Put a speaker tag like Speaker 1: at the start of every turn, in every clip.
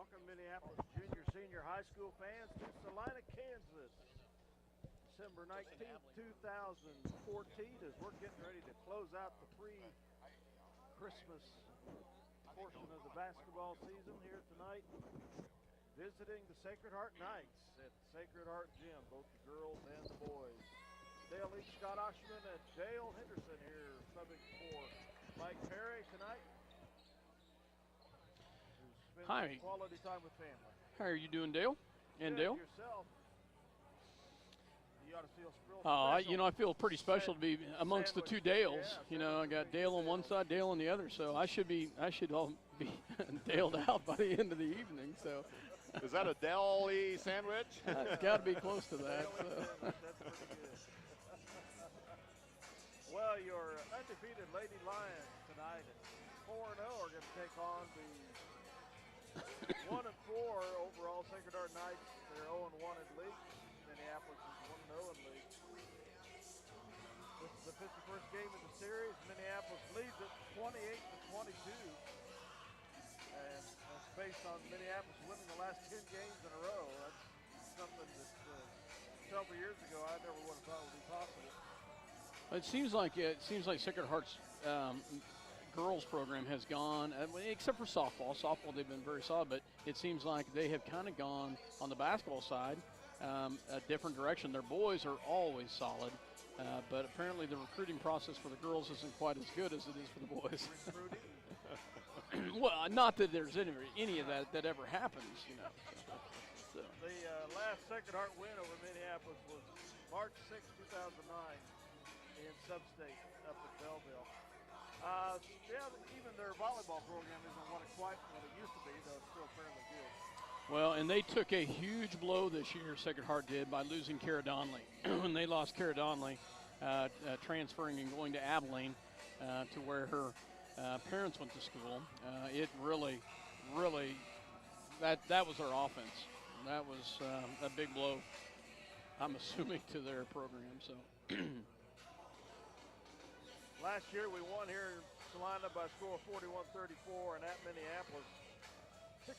Speaker 1: welcome Minneapolis junior, senior high school fans to Salina, Kansas. December 19th, 2014, as we're getting ready to close out the pre-Christmas portion of the basketball season here tonight. Visiting the Sacred Heart Knights at Sacred Heart Gym, both the girls and the boys. Dale Leach, Scott Oshman, and Dale Henderson here subbing for Mike Perry tonight.
Speaker 2: Hi.
Speaker 1: Quality time with family.
Speaker 2: How are you doing, Dale? And
Speaker 1: Good.
Speaker 2: Dale?
Speaker 1: Yourself. You ought to feel real
Speaker 2: special. I feel pretty special to be amongst the two Dales.
Speaker 1: Yeah,
Speaker 2: I got Dale on one side, Dale on the other, so I should all be Daled out by the end of the evening. So.
Speaker 3: Is that a deli sandwich?
Speaker 2: It's got to be close to that.
Speaker 1: So. That's pretty good. Well, your undefeated Lady Lions tonight at 4-0 are going to take on the 1-4 overall Sacred Heart Knights. They're 0-1 in league. Minneapolis is 1-0 in league. This is the 51st game of the series. Minneapolis leads it 28-22. And that's based on Minneapolis winning the last 10 games in a row. That's something that several years ago I never would have thought would be possible.
Speaker 2: It seems like Sacred Heart's girls program has gone, except for softball. Softball, they've been very solid, but it seems like they have kind of gone on the basketball side a different direction. Their boys are always solid, but apparently the recruiting process for the girls isn't quite as good as it is for the boys. Well, not that there's any of that ever happens, So.
Speaker 1: The last Sacred Heart win over Minneapolis was March 6, 2009 in Substate up at Belleville. Even their volleyball program isn't quite what it used to be, though it's still fairly good.
Speaker 2: Well, and they took a huge blow this year, Sacred Heart did, by losing Cara Donnelly. When they lost Cara Donnelly, transferring and going to Abilene to where her parents went to school, it really, that was their offense. That was a big blow, I'm assuming, to their program. So.
Speaker 1: Last year we won here in Salina by a score of 41-34, and at Minneapolis, 61-37.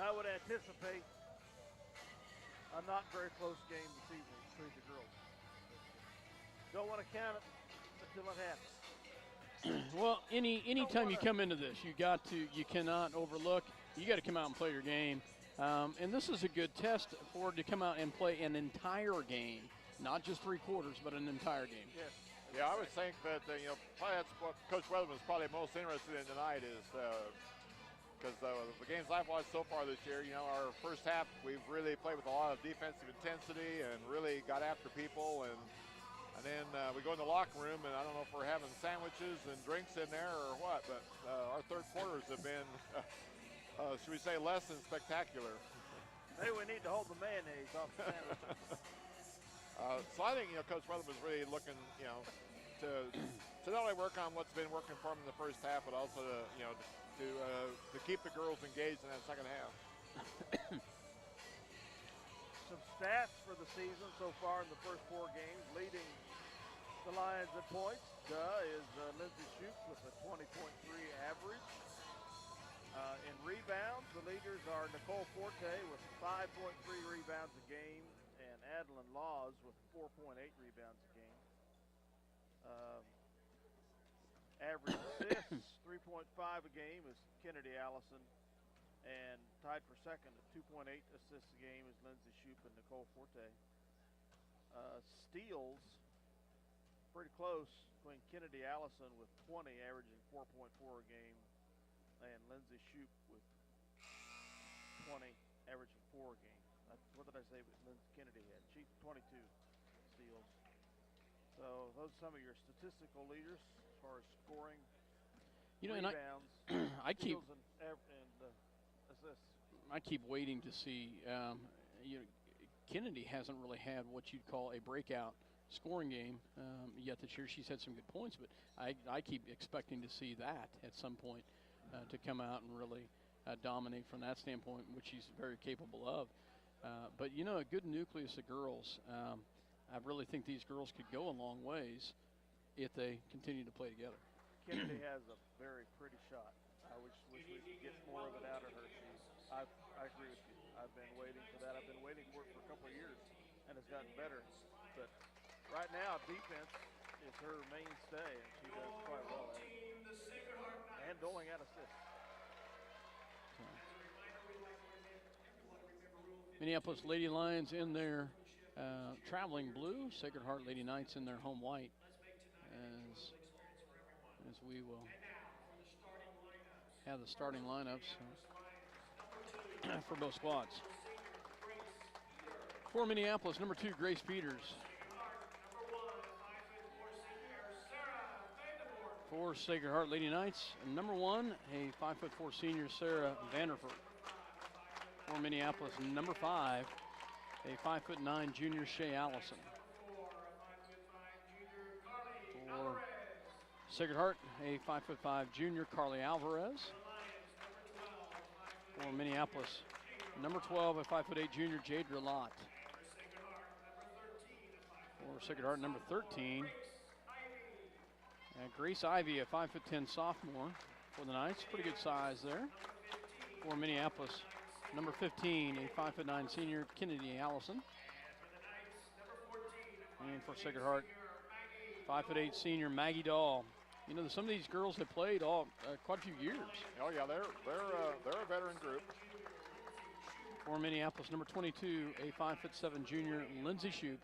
Speaker 1: I would anticipate a not very close game this evening between the girls. Don't want to count it until it happens.
Speaker 2: Well, anytime you come into this, you cannot overlook. You got to come out and play your game. And this is a good test for to come out and play an entire game, not just 3 quarters, but an entire game.
Speaker 1: Yes.
Speaker 3: Yeah, I would think that probably that's what Coach Weatherman's probably most interested in tonight is because the games I've watched so far this year, our first half we've really played with a lot of defensive intensity and really got after people, and then we go in the locker room, and I don't know if we're having sandwiches and drinks in there or what, but our third quarters have been. Should we say less than spectacular?
Speaker 1: Maybe we need to hold the mayonnaise off the sandwiches.
Speaker 3: So I think Coach Weatherman was really looking, to not only work on what's been working for him in the first half, but also to keep the girls engaged in that second half.
Speaker 1: Some stats for the season so far in the first 4 games, leading the Lions in points. Is Lindsay Shoup with a 20.3 average. In rebounds, the leaders are Nicole Forte with 5.3 rebounds a game and Adeline Laws with 4.8 rebounds a game. Average assists, 3.5 a game is Kennedy Allison, and tied for second at 2.8 assists a game is Lindsay Shoup and Nicole Forte. Steals, pretty close between Kennedy Allison with 20, averaging 4.4 a game, and Lindsay Shoup with 20, averaging 4 a game. What did I say Kennedy had? She 22 steals. So those are some of your statistical leaders as far as scoring, rebounds, steals, and assists.
Speaker 2: I keep waiting to see. Kennedy hasn't really had what you'd call a breakout scoring game yet this year. She's had some good points, but I keep expecting to see that at some point. To come out and really dominate from that standpoint, which she's very capable of. But, a good nucleus of girls, I really think these girls could go a long ways if they continue to play together.
Speaker 1: Kennedy has a very pretty shot. I wish we could get more of it out of her. I agree with you. I've been waiting for that. I've been waiting for it for a couple of years, and it's gotten better. But right now, defense is her mainstay, and she does quite well at it. And doling out assists.
Speaker 2: Minneapolis Lady Lions in their traveling blue, Sacred Heart Lady Knights in their home white, as we will have the starting lineups for both squads. For Minneapolis, number 2, Grace Peters. For Sacred Heart Lady Knights, and number 1, a 5'4" senior, Sarah Vanderford. For Minneapolis, number 5, a 5'9" junior, Shay Allison. For Sacred Heart, a 5'5" junior, Carly Alvarez. For Minneapolis, number 12, a 5'8" junior, Jade Relat. For Sacred Heart, number 13, Grace Ivy, a 5'10" sophomore for the Knights. Pretty good size there. For Minneapolis, number 15, a 5'9" senior, Kennedy Allison. And for Sacred Heart, 5'8" senior, Maggie Dahl. You know, some of these girls have played quite a few years.
Speaker 3: Oh yeah, they're a veteran group.
Speaker 2: For Minneapolis, number 22, a 5'7" junior, Lindsay Shoup.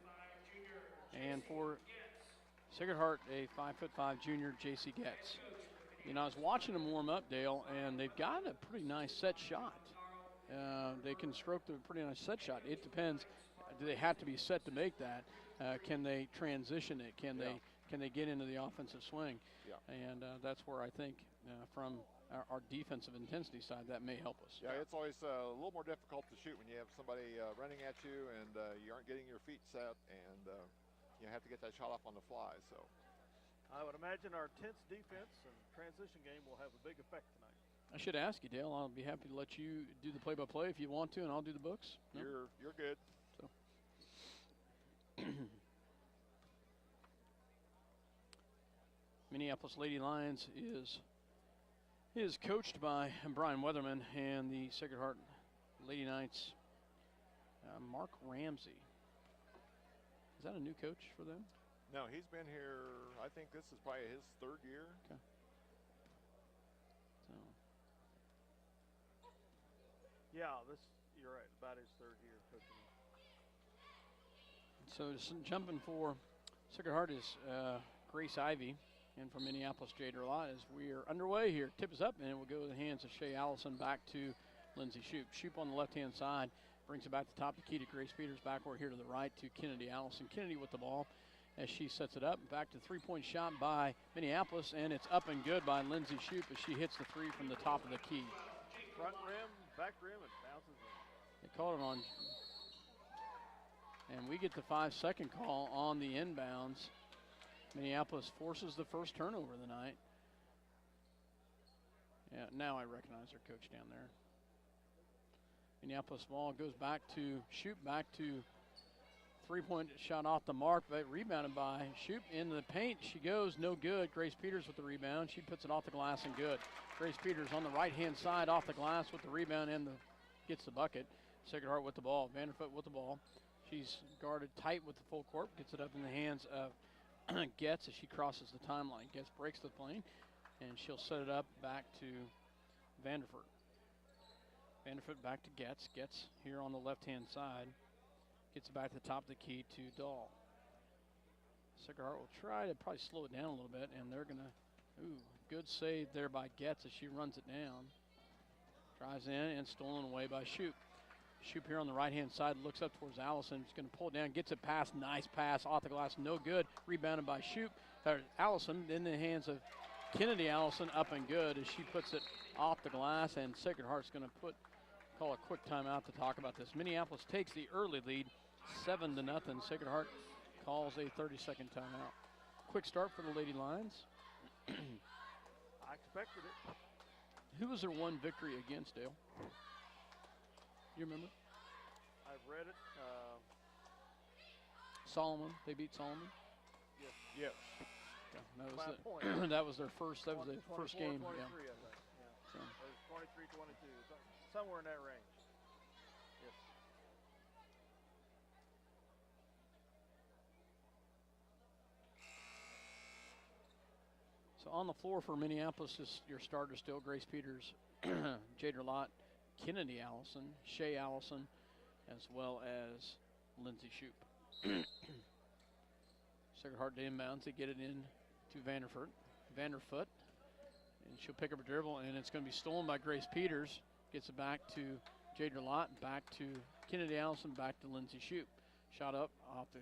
Speaker 2: And for Sacred Heart, a 5'5" junior, JC Getz. You know, I was watching them warm up, Dale, and they've got a pretty nice set shot. They can stroke a pretty nice set shot. It depends. Do they have to be set to make that? Can they transition it? Can they get into the offensive swing?
Speaker 3: Yeah.
Speaker 2: And that's where I think from our defensive intensity side, that may help us.
Speaker 3: Yeah, it's always a little more difficult to shoot when you have somebody running at you and you aren't getting your feet set, and you have to get that shot off on the fly. So
Speaker 1: I would imagine our intense defense and transition game will have a big effect tonight.
Speaker 2: I should ask you, Dale. I'll be happy to let you do the play-by-play if you want to, and I'll do the books. No?
Speaker 3: You're good.
Speaker 2: So. Minneapolis Lady Lions is coached by Brian Weatherman, and the Sacred Heart Lady Knights, Mark Ramsey. Is that a new coach for them?
Speaker 3: No, he's been here, I think this is probably his 3rd year.
Speaker 2: Okay. So.
Speaker 1: Yeah, you're right, about his 3rd year coaching.
Speaker 2: So just jumping for Sacred Heart is Grace Ivy, and from Minneapolis, Jade Relat, as we are underway here. Tip is up, and it will go to the hands of Shay Allison back to Lindsay Shoup. Shoup on the left-hand side brings it back to the top of the key to Grace Peters. Backward here to the right to Kennedy Allison. Kennedy with the ball as she sets it up. Back to three-point shot by Minneapolis, and it's up and good by Lindsay Shoup as she hits the 3 from the top of the key.
Speaker 1: Front rim, back rim, and bounces in.
Speaker 2: They called it on. And we get the 5-second call on the inbounds. Minneapolis forces the first turnover of the night. Yeah, now I recognize their coach down there. Minneapolis ball goes back to Shoup, back to three-point shot off the mark, but rebounded by Shoup. In the paint she goes, no good. Grace Peters with the rebound. She puts it off the glass and good. Grace Peters on the right-hand side off the glass with the rebound and gets the bucket. Sacred Heart with the ball. Vanderfoot with the ball. She's guarded tight with the full court. Gets it up in the hands of Getz as she crosses the timeline. Getz breaks the plane, and she'll set it up back to Vanderfoot. Vanderfoot back to Getz. Getz here on the left-hand side. Gets it back to the top of the key to Dahl. Sacred Heart will try to probably slow it down a little bit, and they're going to, good save there by Getz as she runs it down. Drives in and stolen away by Shoup. Shoup here on the right-hand side looks up towards Allison. She's going to pull it down, gets it past, nice pass off the glass, no good. Rebounded by Allison in the hands of Kennedy Allison, up and good as she puts it off the glass, and Sacred Heart's going to call a quick timeout to talk about this. Minneapolis takes the early lead, 7-0. Sacred Heart calls a 30-second timeout. Quick start for the Lady Lions.
Speaker 1: I expected it.
Speaker 2: Who was their one victory against, Dale? You remember?
Speaker 1: I've read it.
Speaker 2: Solomon. They beat Solomon.
Speaker 1: Yes.
Speaker 3: Yes.
Speaker 2: That
Speaker 1: by a
Speaker 2: was
Speaker 1: point.
Speaker 2: that was their first. That was their first game.
Speaker 1: 23,
Speaker 2: Yeah.
Speaker 1: I think. Yeah.
Speaker 2: So.
Speaker 1: Or 23-22, somewhere in that range. Yes.
Speaker 2: So on the floor for Minneapolis is your starters still: Grace Peters, Jadra Lott, Kennedy Allison, Shay Allison, as well as Lindsay Shoup. Sacred Heart to inbounds. They get it in to Vanderfoot, and she'll pick up a dribble, and it's going to be stolen by Grace Peters. Gets it back to Jadra Lott, back to Kennedy Allison, back to Lindsay Shoup. Shot up off the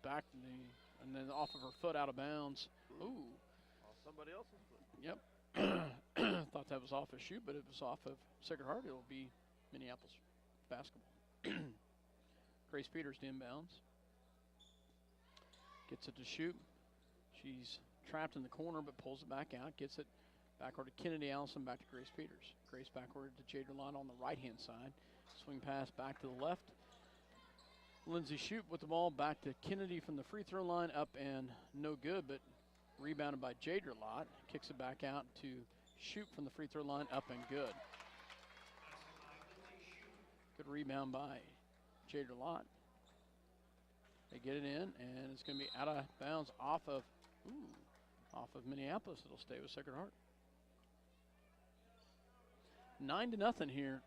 Speaker 2: back to and then off of her foot out of bounds. Ooh.
Speaker 1: Somebody else's foot.
Speaker 2: Yep. Thought that was off of Shoup, but it was off of Sacred Heart. It'll be Minneapolis basketball. Grace Peters to inbounds. Gets it to Shoup. She's trapped in the corner, but pulls it back out. Gets it backward to Kennedy Allison, back to Grace Peters. Grace backward to Jadra Lott on the right-hand side. Swing pass back to the left. Lindsay Shoup with the ball back to Kennedy from the free throw line, up and no good, but rebounded by Jadra Lott. Kicks it back out to Shoup from the free throw line, up and good. Good rebound by Jadra Lott. They get it in, and it's going to be out of bounds off of Minneapolis. It'll stay with Sacred Heart. 9-0 here,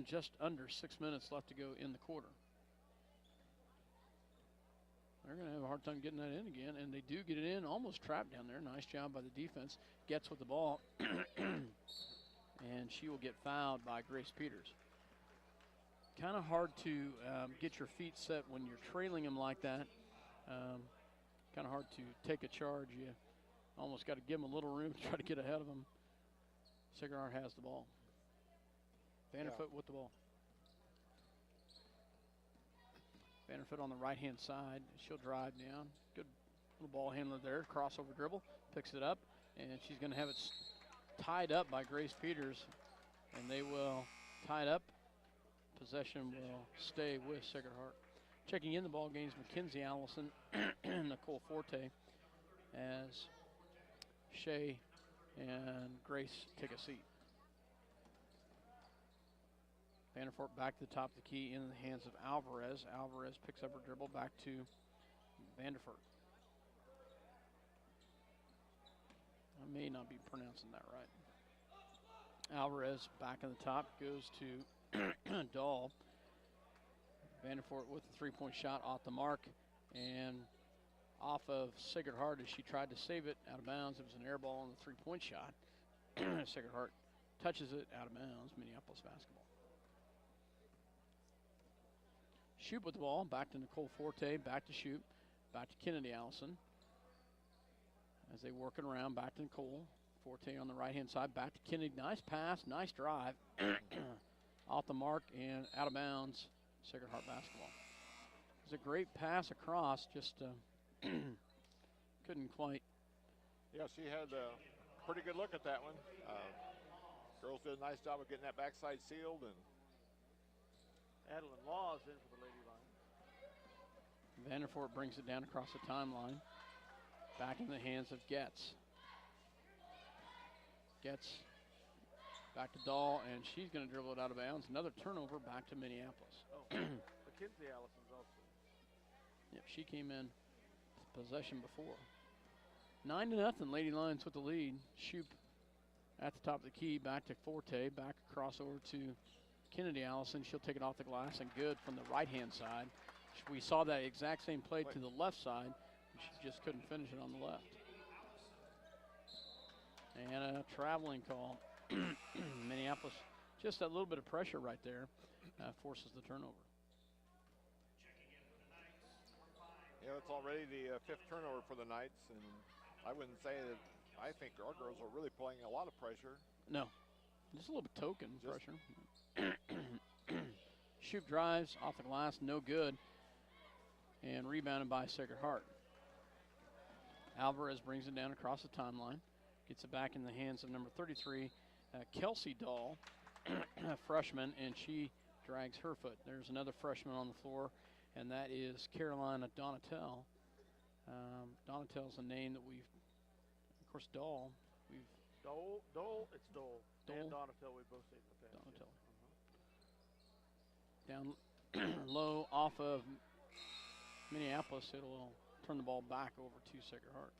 Speaker 2: just under 6 minutes left to go in the quarter. They're going to have a hard time getting that in again, and they do get it in, almost trapped down there. Nice job by the defense. Gets with the ball, and she will get fouled by Grace Peters. Kind of hard to get your feet set when you're trailing them like that. Kind of hard to take a charge. You almost got to give them a little room to try to get ahead of them. Sacred Heart has the ball. Vanderfoot with the ball. Vanderfoot on the right-hand side. She'll drive down. Good little ball handler there. Crossover dribble. Picks it up, and she's going to have it tied up by Grace Peters, and they will tie it up. Possession will stay with Sacred Heart. Checking in the ball games, Mackenzie Allison and Nicole Forte, as Shay and Grace take a seat. Vanderfort back to the top of the key in the hands of Alvarez. Alvarez picks up her dribble back to Vanderfort. I may not be pronouncing that right. Alvarez back on the top, goes to Dahl. Vanderfort with a three-point shot off the mark and off of Sacred Heart as she tried to save it out of bounds. It was an air ball on the three-point shot. Sacred Heart touches it out of bounds. Minneapolis basketball. Shoup with the ball, back to Nicole Forte, back to Shoup, back to Kennedy Allison. As they work it around, back to Nicole Forte on the right-hand side, back to Kennedy. Nice pass, nice drive. Off the mark and out of bounds, Sacred Heart basketball. It was a great pass across, just couldn't quite.
Speaker 3: Yeah, she had a pretty good look at that one. Girls did a nice job of getting that backside sealed, and
Speaker 1: Adeline Laws in for the Lady Lions.
Speaker 2: Vanderfort brings it down across the timeline. Back in the hands of Getz. Getz back to Dahl, and she's going to dribble it out of bounds. Another turnover back to Minneapolis.
Speaker 1: Oh, Mackenzie Allison's also.
Speaker 2: Yep, she came in possession before. 9-0, Lady Lions with the lead. Shoup at the top of the key, back to Forte, back across over to Kennedy Allison. She'll take it off the glass and good from the right-hand side. We saw that exact same play to the left side. She just couldn't finish it on the left. And a traveling call. Minneapolis, just that little bit of pressure right there forces the turnover.
Speaker 3: yeah, it's already the fifth turnover for the Knights, and I wouldn't say that. I think our girls are really playing a lot of pressure.
Speaker 2: No, just a little bit token pressure. Shoup drives off the glass, no good, and rebounded by Sacred Heart. Alvarez brings it down across the timeline, gets it back in the hands of number 33, Kelsey Dahl, a freshman, and she drags her foot. There's another freshman on the floor, and that is Carolina Donatel. Donatel's a name that we've Of course, Dahl.
Speaker 1: Dole, it's Dole.
Speaker 2: Dole.
Speaker 1: And Donatel, we both seen in the past.
Speaker 2: Down low off of Minneapolis. It'll turn the ball back over to Sacred Heart.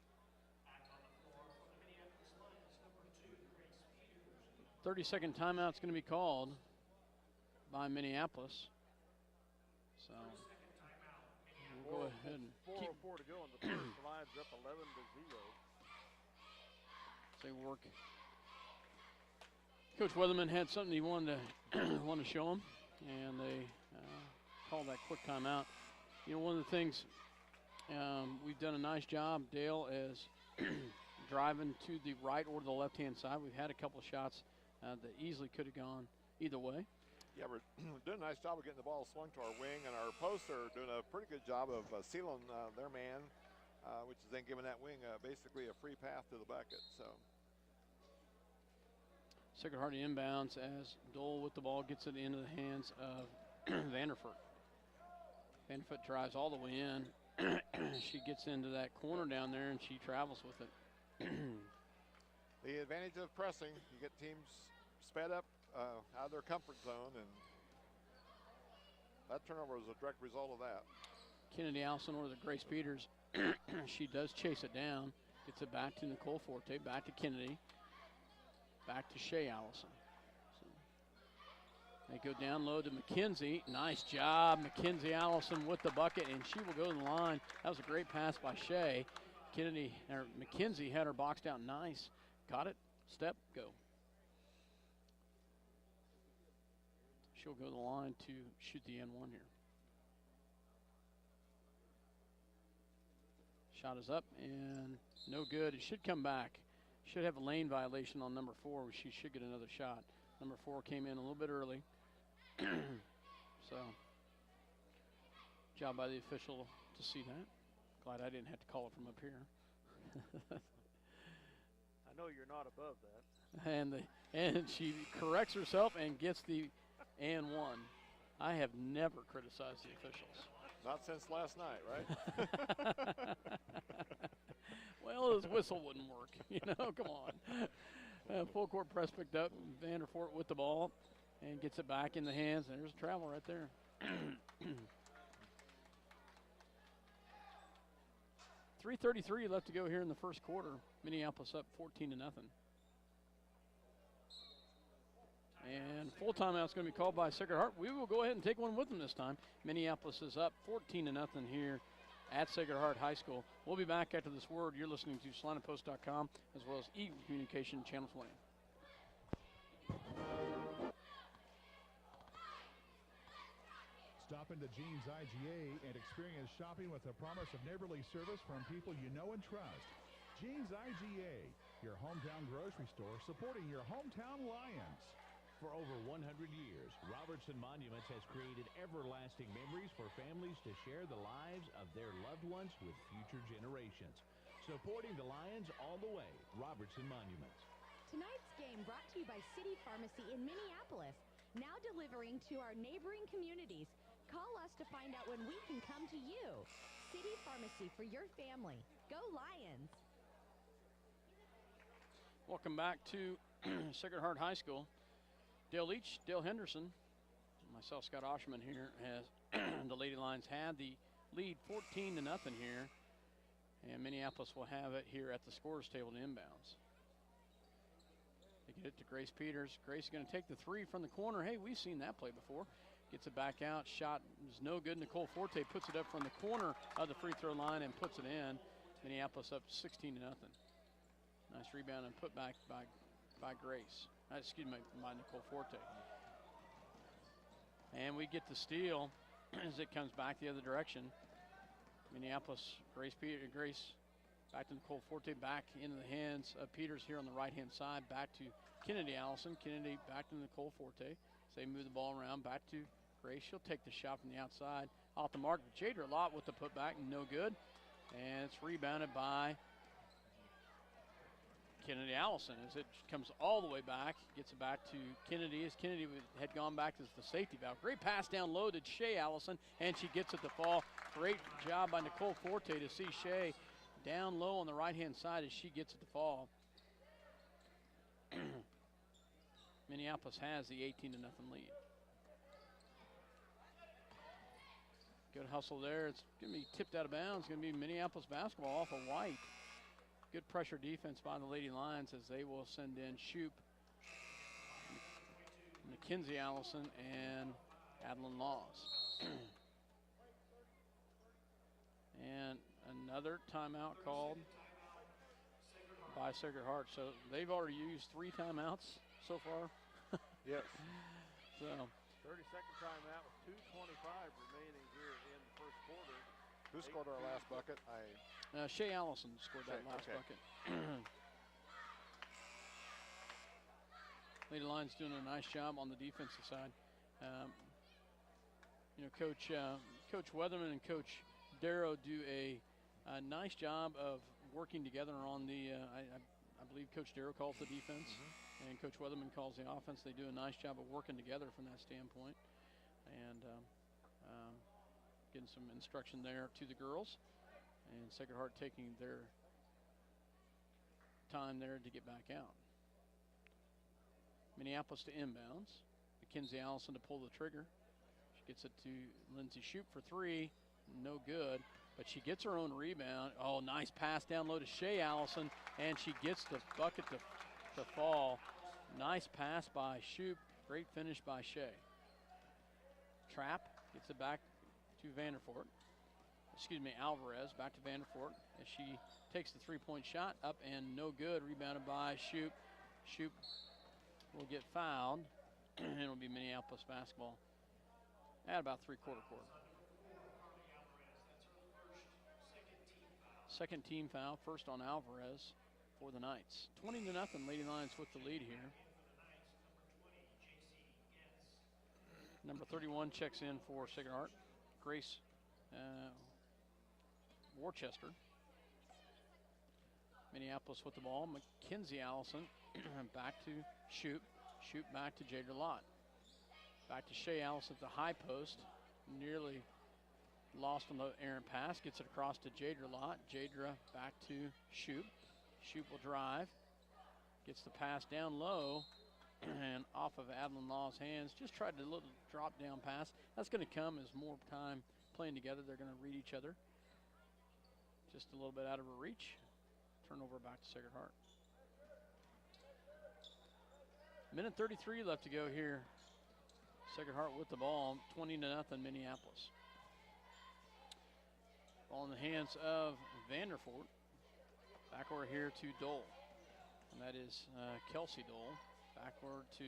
Speaker 2: 30-second timeout's going to be called by Minneapolis. So we'll go ahead and
Speaker 1: 4:04 to go in the first. The Lions up 11-0.
Speaker 2: They work. Coach Weatherman had something he wanted to show them, and they called that quick timeout. You know, one of the things we've done a nice job, Dale, is driving to the right or the left-hand side. We've had a couple of shots that easily could have gone either way.
Speaker 3: Yeah, we're doing a nice job of getting the ball swung to our wing, and our posts are doing a pretty good job of sealing their man, which is then giving that wing basically a free path to the bucket. So
Speaker 2: Sacred Heart inbounds as Dole with the ball gets it into the hands of Vanderford. Vanderford drives all the way in. She gets into that corner down there, and she travels with it.
Speaker 3: The advantage of pressing, you get teams sped up out of their comfort zone, and that turnover was a direct result of that.
Speaker 2: Kennedy Allison or the Grace Peters. She does chase it down. Gets it back to Nicole Forte, back to Kennedy, back to Shea Allison. So they go down low to McKenzie. Nice job, Mackenzie Allison with the bucket, and she will go to the line. That was a great pass by Shea. McKenzie had her boxed out nice. Got it, step, go. She'll go to the line to shoot the N1 here. Shot is up and no good. It should come back. Should have a lane violation on number 4. She should get another shot. Number 4 came in a little bit early. So, job by the official to see that. Glad I didn't have to call it from up here.
Speaker 1: I know you're not above that.
Speaker 2: And she corrects herself and gets the and 1. I have never criticized the officials.
Speaker 3: Not since last night, right?
Speaker 2: Well, his whistle wouldn't work. You know, come on. Full court press picked up. Vanderfort with the ball and gets it back in the hands. And there's a travel right there. 3:33 left to go here in the first quarter. Minneapolis up 14-0. And full timeout's going to be called by Sacred Heart. We will go ahead and take one with them this time. Minneapolis is up 14-0 here at Sacred Heart High School. We'll be back after this word. You're listening to SalinaPost.com as well as Eagle Communication Channel 20.
Speaker 4: Stop into Jean's IGA and experience shopping with a promise of neighborly service from people you know and trust. Jean's IGA, your hometown grocery store supporting your hometown Lions.
Speaker 5: For over 100 years, Robertson Monuments has created everlasting memories for families to share the lives of their loved ones with future generations. Supporting the Lions all the way, Robertson Monuments.
Speaker 6: Tonight's game brought to you by City Pharmacy in Minneapolis, now delivering to our neighboring communities. Call us to find out when we can come to you. City Pharmacy for your family. Go Lions!
Speaker 2: Welcome back to Sacred Heart High School. Dale Leach, Dale Henderson, myself, Scott Osherman here, as the Lady Lions had the lead 14-0 here. And Minneapolis will have it here at the scorer's table to inbounds. They get it to Grace Peters. Grace is going to take the 3 from the corner. Hey, we've seen that play before. Gets it back out. Shot is no good. Nicole Forte puts it up from the corner of the free throw line and puts it in. Minneapolis up 16-0. Nice rebound and put back by Grace. Excuse me, by Nicole Forte. And we get the steal as it comes back the other direction. Minneapolis, Grace back to Nicole Forte, back into the hands of Peters here on the right-hand side. Back to Kennedy Allison. Kennedy back to Nicole Forte. So they move the ball around. Back to Grace. She'll take the shot from the outside. Off the mark. Jader Lott with the putback. No good. And it's rebounded by Kennedy Allison as it comes all the way back. Gets it back to Kennedy as Kennedy had gone back as the safety valve. Great pass down low to Shea Allison, and she gets it to fall. Great job by Nicole Forte to see Shea down low on the right-hand side as she gets it to fall. Minneapolis has the 18-0 lead. Good hustle there. It's going to be tipped out of bounds. It's going to be Minneapolis basketball off of White. Good pressure defense by the Lady Lions as they will send in Shoup, Mackenzie Allison, and Adeline Laws. And another timeout called by Sacred Heart. So they've already used 3 timeouts so far.
Speaker 3: Yes.
Speaker 2: So
Speaker 1: 30-second timeout with 2:25 remaining here in the first quarter.
Speaker 3: Who scored our last bucket?
Speaker 2: Shea Allison scored that last
Speaker 3: okay.
Speaker 2: bucket. Lady Lions doing a nice job on the defensive side. You know, Coach Weatherman and Coach Darrow do a nice job of working together on the. I believe Coach Darrow calls the defense, and Coach Weatherman calls the offense. They do a nice job of working together from that standpoint, and getting some instruction there to the girls. And Sacred Heart taking their time there to get back out. Minneapolis to inbounds. Mackenzie Allison to pull the trigger. She gets it to Lindsay Shoup for 3. No good. But she gets her own rebound. Oh, nice pass down low to Shea Allison. And she gets the bucket to fall. Nice pass by Shoup. Great finish by Shea. Trapp gets it back to Vanderfort. Alvarez back to Vanderfort as she takes the 3-point shot up and no good. Rebounded by Shoup. Shoup will get fouled, and it'll be Minneapolis basketball at about three-quarter court. Second team foul, first on Alvarez for the Knights. 20-0, Lady Lions with the lead here. Number 31 checks in for Sacred Heart. Grace Worcester. Minneapolis with the ball. Mackenzie Allison back to Shoup. Shoup back to Jadra Lott. Back to Shea Allison at the high post. Nearly lost on the errant pass. Gets it across to Jadra Lott. Jadra back to Shoup. Shoup will drive. Gets the pass down low and off of Adeline Law's hands. Just tried a little drop down pass. That's going to come as more time playing together. They're going to read each other. Just a little bit out of her reach. Turnover back to Sacred Heart. Minute 33 left to go here. Sacred Heart with the ball, 20-0 Minneapolis. Ball in the hands of Vanderfort. Backward here to Dole. And that is Kelsey Dole. Backward to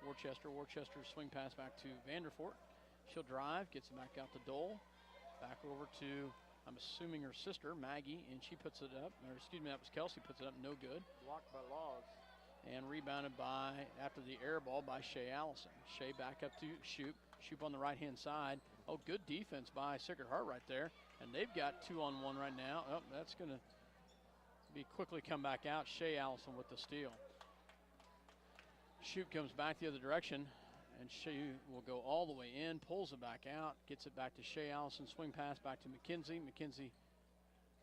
Speaker 2: Worcester. Worcester swing pass back to Vanderfort. She'll drive, gets it back out to Dole. Back over to, I'm assuming her sister, Maggie, and she puts it up. Or excuse me, that was Kelsey, puts it up, no good.
Speaker 1: Blocked by Laws.
Speaker 2: And rebounded by, after the air ball, by Shea Allison. Shea back up to Shoup. Shoup on the right-hand side. Oh, good defense by Sacred Heart right there. And they've got 2-on-1 right now. Oh, that's going to be quickly come back out. Shea Allison with the steal. Shoup comes back the other direction. And Shea will go all the way in, pulls it back out, gets it back to Shea Allison. Swing pass back to Mackenzie. Mackenzie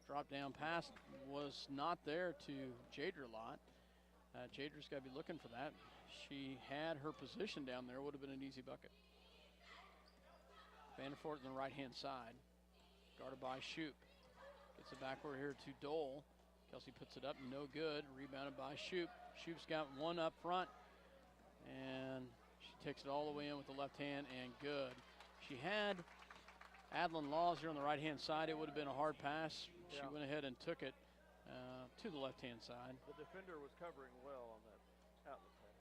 Speaker 2: drop down pass was not there to Jadra Lott. Jadra's got to be looking for that. She had her position down there. Would have been an easy bucket. Vanderfort on the right-hand side. Guarded by Shoup. Gets it backward here to Dole. Kelsey puts it up, no good. Rebounded by Shoup. Shoup's got one up front. And she takes it all the way in with the left hand, and good. She had Adeline Laws here on the right-hand side. It would have been a hard pass. She went ahead and took it to the left-hand side.
Speaker 1: The defender was covering well on that outlet pass.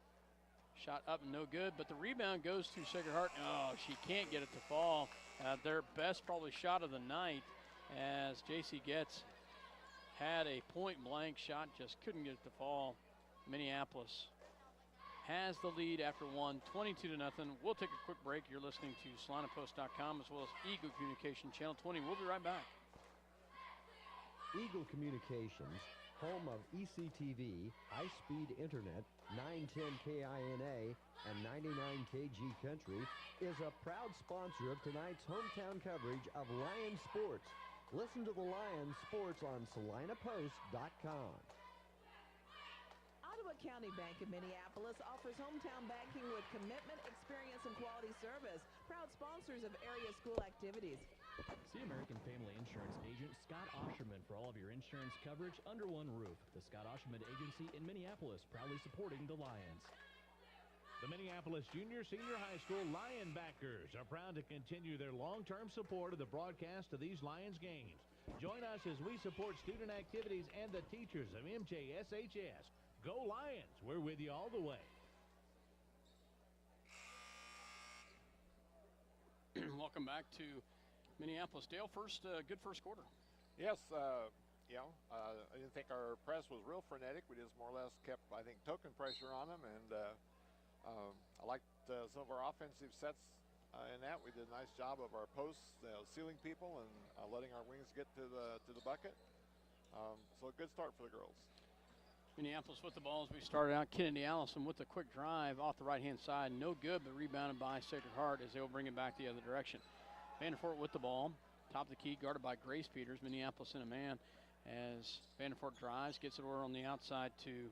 Speaker 2: Shot up, no good, but the rebound goes to Sacred Heart. Oh, she can't get it to fall. Their best probably shot of the night, as JC Getz had a point-blank shot, just couldn't get it to fall. Minneapolis has the lead after one, 22-0. We'll take a quick break. You're listening to SalinaPost.com as well as Eagle Communication Channel 20. We'll be right back.
Speaker 7: Eagle Communications, home of ECTV, high-speed internet, 910 KINA, and 99 KG Country, is a proud sponsor of tonight's hometown coverage of Lions sports. Listen to the Lions sports on SalinaPost.com.
Speaker 8: Ottawa County Bank of Minneapolis offers hometown banking with commitment, experience, and quality service. Proud sponsors of area school activities.
Speaker 9: See American Family Insurance agent Scott Osherman for all of your insurance coverage under one roof. The Scott Osherman Agency in Minneapolis, proudly supporting the Lions.
Speaker 5: The Minneapolis Junior Senior High School Lionbackers are proud to continue their long-term support of the broadcast of these Lions games. Join us as we support student activities and the teachers of MJSHS. Go Lions! We're with you all the way.
Speaker 2: Welcome back to Minneapolis. Dale, good first quarter.
Speaker 3: Yes, I didn't think our press was real frenetic. We just more or less kept, I think, token pressure on them, and I liked some of our offensive sets in that. We did a nice job of our posts, sealing people and letting our wings get to the bucket. So a good start for the girls.
Speaker 2: Minneapolis with the ball as we started out. Kennedy Allison with the quick drive off the right-hand side. No good, but rebounded by Sacred Heart as they'll bring it back the other direction. Vanderfort with the ball. Top of the key, guarded by Grace Peters. Minneapolis in a man as Vanderfort drives, gets it over on the outside to,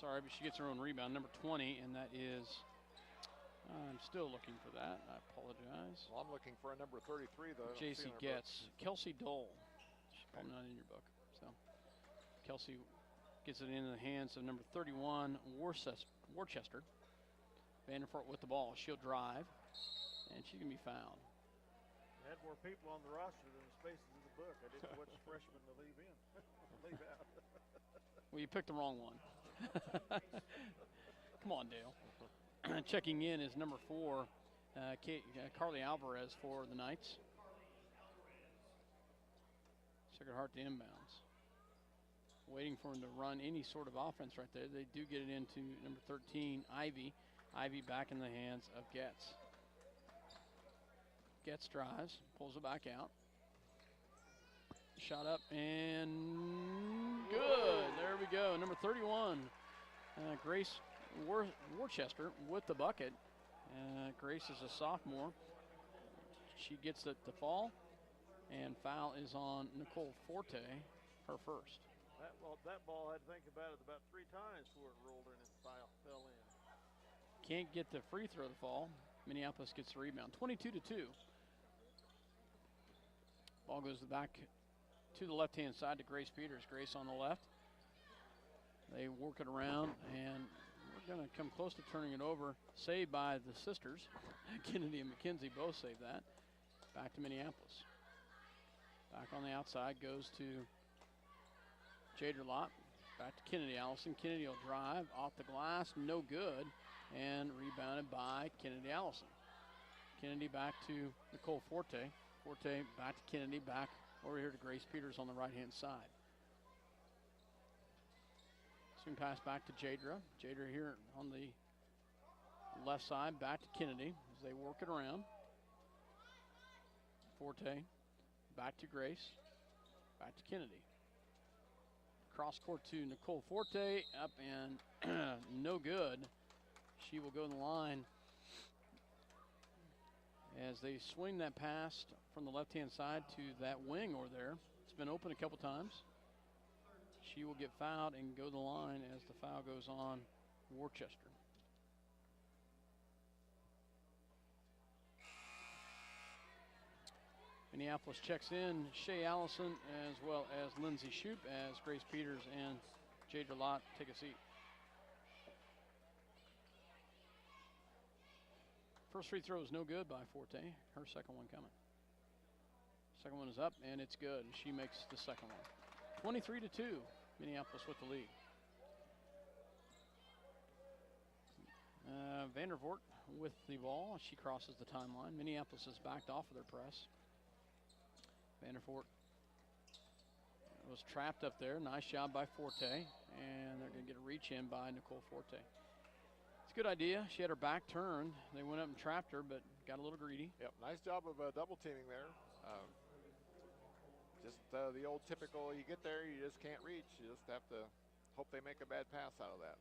Speaker 2: but she gets her own rebound, number 20, and that is, I'm still looking for that. I apologize.
Speaker 3: Well, I'm looking for a number 33, though.
Speaker 2: JC Getz. Kelsey Dole. She's probably not in your book. So Kelsey gets it into the hands of number 31, Worcester. Vanderfort with the ball. She'll drive, and she can be fouled.
Speaker 1: They had more people on the roster than the spaces in the book. I didn't know which freshman to leave in, leave out.
Speaker 2: Well, you picked the wrong one. Come on, Dale. Checking in is number 4, Carly Alvarez for the Knights. Sacred Heart to inbounds. Waiting for him to run any sort of offense right there. They do get it into number 13, Ivy. Ivy back in the hands of Getz. Getz drives, pulls it back out. Shot up and good. There we go. Number 31, Grace Worcester with the bucket. Grace is a sophomore. She gets the fall, and foul is on Nicole Forte, her first.
Speaker 1: That ball, I had to think about it about 3 times before it rolled in and fell in.
Speaker 2: Can't get the free throw to fall. Minneapolis gets the rebound. 22-2. Ball goes back to the left-hand side to Grace Peters. Grace on the left. They work it around, and we're going to come close to turning it over. Saved by the sisters. Kennedy and McKenzie both saved that. Back to Minneapolis. Back on the outside goes to Jadra Lott. Back to Kennedy Allison. Kennedy will drive off the glass. No good. And rebounded by Kennedy Allison. Kennedy back to Nicole Forte. Forte back to Kennedy. Back over here to Grace Peters on the right-hand side. Swing pass back to Jadra. Jadra here on the left side. Back to Kennedy as they work it around. Forte back to Grace. Back to Kennedy. Cross court to Nicole Forte. Up and no good. She will go to the line as they swing that pass from the left-hand side to that wing over there. It's been open a couple times. She will get fouled and go to the line as the foul goes on Worcester. Minneapolis checks in Shea Allison as well as Lindsay Shoup as Grace Peters and Jadra Lott take a seat. First free throw is no good by Forte. Her second one coming. Second one is up, and it's good. She makes the second one. 23-2, Minneapolis with the lead. Vandervoort with the ball. She crosses the timeline. Minneapolis has backed off of their press. Vandervoort was trapped up there. Nice job by Forte, and they're going to get a reach in by Nicole Forte. Good idea. She had her back turned. They went up and trapped her, but got a little greedy.
Speaker 3: Yep, nice job of double teaming there. Just the old typical, you get there, you just can't reach. You just have to hope they make a bad pass out of that.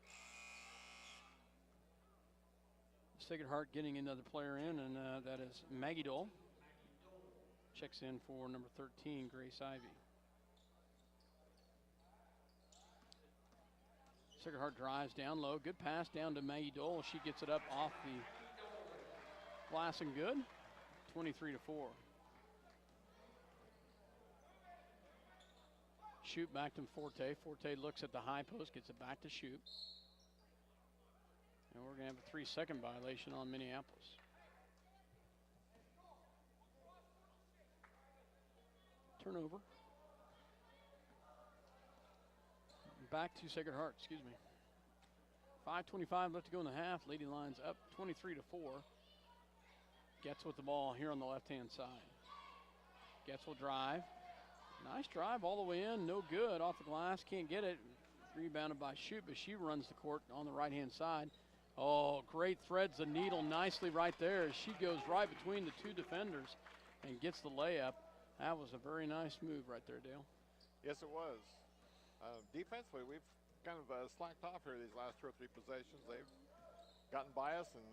Speaker 2: Sacred Heart getting another player in, and that is Maggie Dole. Checks in for number 13, Grace Ivy. Sacred Heart drives down low. Good pass down to Maggie Dole. She gets it up off the glass and good. 23-4. Shoot back to Forte. Forte looks at the high post, gets it back to Shoot. And we're going to have a 3-second violation on Minneapolis. Turnover. Back to Sacred Heart, excuse me. 5:25 left to go in the half. Lady Lions up 23-4. Getz with the ball here on the left-hand side. Getz will drive. Nice drive all the way in. No good. Off the glass. Can't get it. Rebounded by Shoot, but she runs the court on the right-hand side. Oh, great threads the needle nicely right there. She goes right between the two defenders and gets the layup. That was a very nice move right there, Dale.
Speaker 3: Yes, it was. Defensively, we've kind of slacked off here these last 2 or 3 possessions. They've gotten by us and,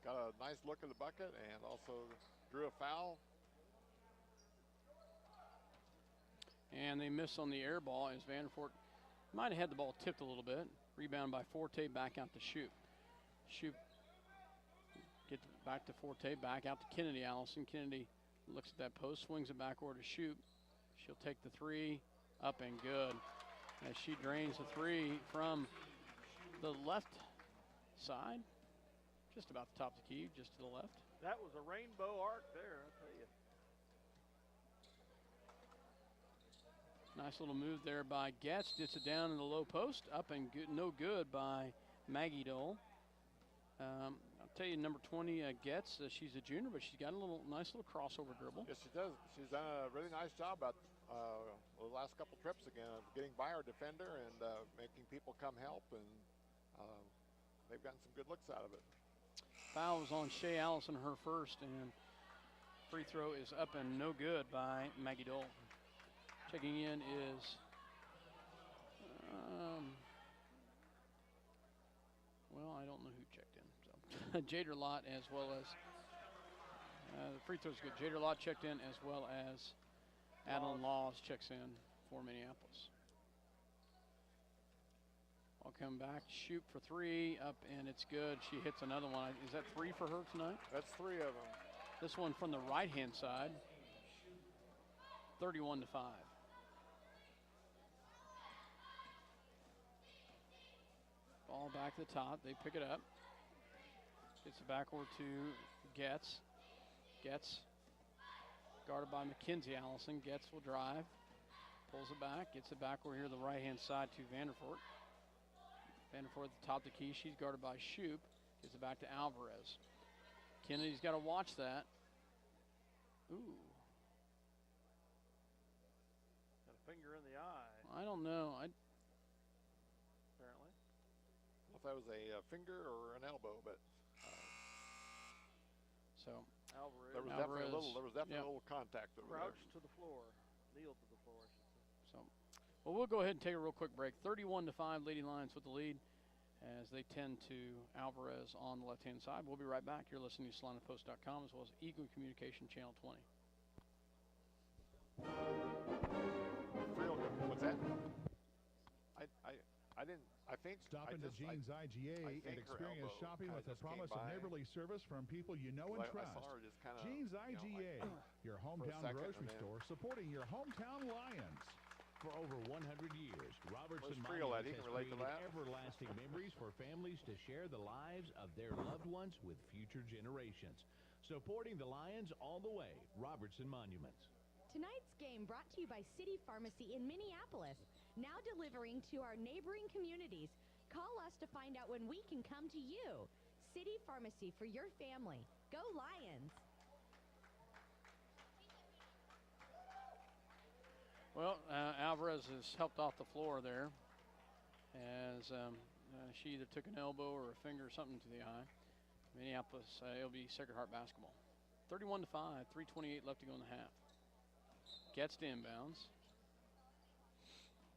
Speaker 3: got a nice look at the bucket and also drew a foul.
Speaker 2: And they miss on the air ball as Vanderfort might have had the ball tipped a little bit. Rebound by Forte, back out to Shoot. Shoot, get back to Forte, back out to Kennedy. Allison Kennedy looks at that post, swings it back over to Shoot. She'll take the 3. Up and good as she drains the 3 from the left side, just about the top of the key, just to the left.
Speaker 1: That was a rainbow arc there, I'll tell you.
Speaker 2: Nice little move there by Getz. Gets it down in the low post. Up and good, no good by Maggie Dole. I'll tell you, number 20, Getz, she's a junior, but she's got a nice little crossover dribble.
Speaker 3: Yes, she does. She's done a really nice job about the last couple trips again of getting by our defender and making people come help, and they've gotten some good looks out of it.
Speaker 2: Foul was on Shea Allison, her first, and free throw is up and no good by Maggie Dole. Checking in is well, I don't know who checked in. So Jader Lott, as well as the free throw's good. Jader Lott checked in, as well as Adeline Laws checks in for Minneapolis. I'll come back, shoot for 3, up, and it's good. She hits another one. Is that 3 for her tonight?
Speaker 3: That's 3 of them.
Speaker 2: This one from the right-hand side, 31-5. Ball back to the top. They pick it up. Gets it backward to Getz. Getz guarded by Mackenzie Allison. Getz will drive. Pulls it back. Gets it backward here to the right-hand side to Vanderfort. Vanderfort at the top of the key. She's guarded by Shoup. Gets it back to Alvarez. Kennedy's got to watch that. Ooh.
Speaker 1: Got a finger in the eye.
Speaker 2: I don't know.
Speaker 1: Apparently.
Speaker 3: I don't know if that was a finger or an elbow, but
Speaker 2: so
Speaker 1: Alvarez.
Speaker 3: there was definitely a little contact over there.
Speaker 1: Crouched to the floor. Kneeled to the floor, I should say.
Speaker 2: So, well, we'll go ahead and take a real quick break. 31-5, Lady Lions with the lead as they tend to Alvarez on the left-hand side. We'll be right back. You're listening to SalinaPost.com as well as Eagle Communication Channel 20.
Speaker 3: What's that? I didn't. I think.
Speaker 4: Stop into Jean's IGA and experience shopping with a promise of neighborly service from people you know and trust. Jean's IGA, your hometown grocery store supporting your hometown Lions.
Speaker 5: For over 100 years, Robertson
Speaker 3: Monuments
Speaker 5: has created everlasting memories for families to share the lives of their loved ones with future generations. Supporting the Lions all the way, Robertson Monuments.
Speaker 6: Tonight's game brought to you by City Pharmacy in Minneapolis, now delivering to our neighboring communities. Call us to find out when we can come to you. City Pharmacy for your family. Go Lions!
Speaker 2: Well, Alvarez has helped off the floor there as she either took an elbow or a finger or something to the eye. Minneapolis, it'll be Sacred Heart basketball. 31-5, 3:28 left to go in the half. Gets to inbounds.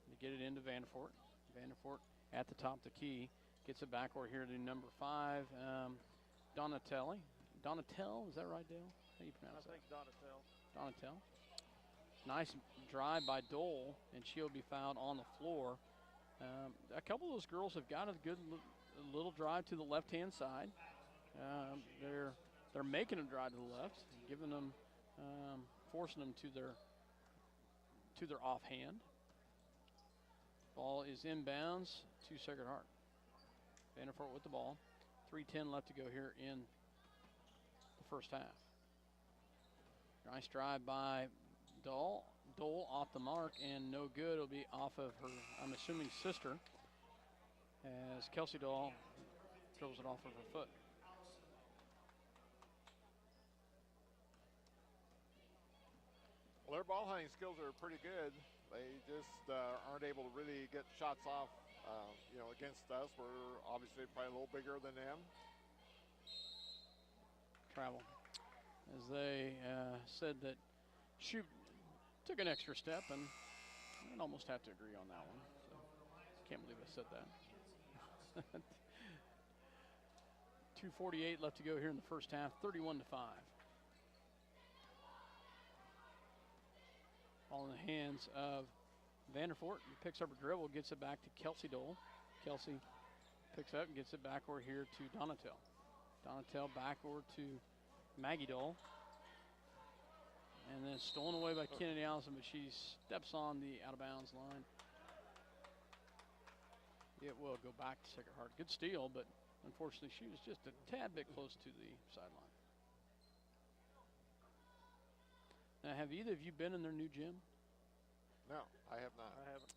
Speaker 2: They get it into Vanderfort. Vanderfort at the top of the key. Gets it back over here to number 5, Donatelli. Donatel, is that right, Dale? How do you pronounce that?
Speaker 1: I think Donatel.
Speaker 2: Donatel. Nice drive by Dole, and she'll be fouled on the floor. A couple of those girls have got a good little drive to the left-hand side. They're making them drive to the left, giving them, forcing them to their offhand. Ball is inbounds to Sacred Heart. Vanderfort with the ball. 3:10 left to go here in the first half. Nice drive by Dole. Dole off the mark and no good. It'll be off of her, I'm assuming, sister, as Kelsey Dole throws it off of her foot.
Speaker 3: Well, their ball handling skills are pretty good. They just aren't able to really get shots off, against us. We're obviously probably a little bigger than them.
Speaker 2: Travel. As they said that Shoop took an extra step, and I'd almost have to agree on that one. So, can't believe I said that. 2:48 left to go here in the first half, 31-5. Ball in the hands of Vanderfort. Picks up a dribble, gets it back to Kelsey Dole. Kelsey picks up and gets it back over here to Donatel. Donatel back over to Maggie Dole. And then stolen away by Kennedy Allison, but she steps on the out-of-bounds line. It will go back to Sacred Heart. Good steal, but unfortunately she was just a tad bit close to the sideline. Now, have either of you been in their new gym?
Speaker 3: No, I have not.
Speaker 1: I haven't.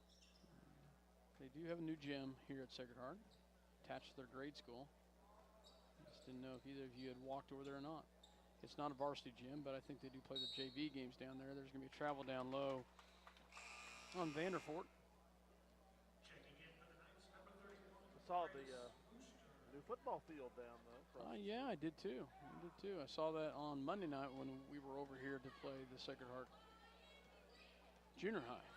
Speaker 2: They do have a new gym here at Sacred Heart, attached to their grade school. Just didn't know if either of you had walked over there or not. It's not a varsity gym, but I think they do play the JV games down there. There's going to be a travel down low on Vanderfort.
Speaker 1: I saw the new football field down though.
Speaker 2: Yeah, I did too. I saw that on Monday night when we were over here to play the Sacred Heart Junior High.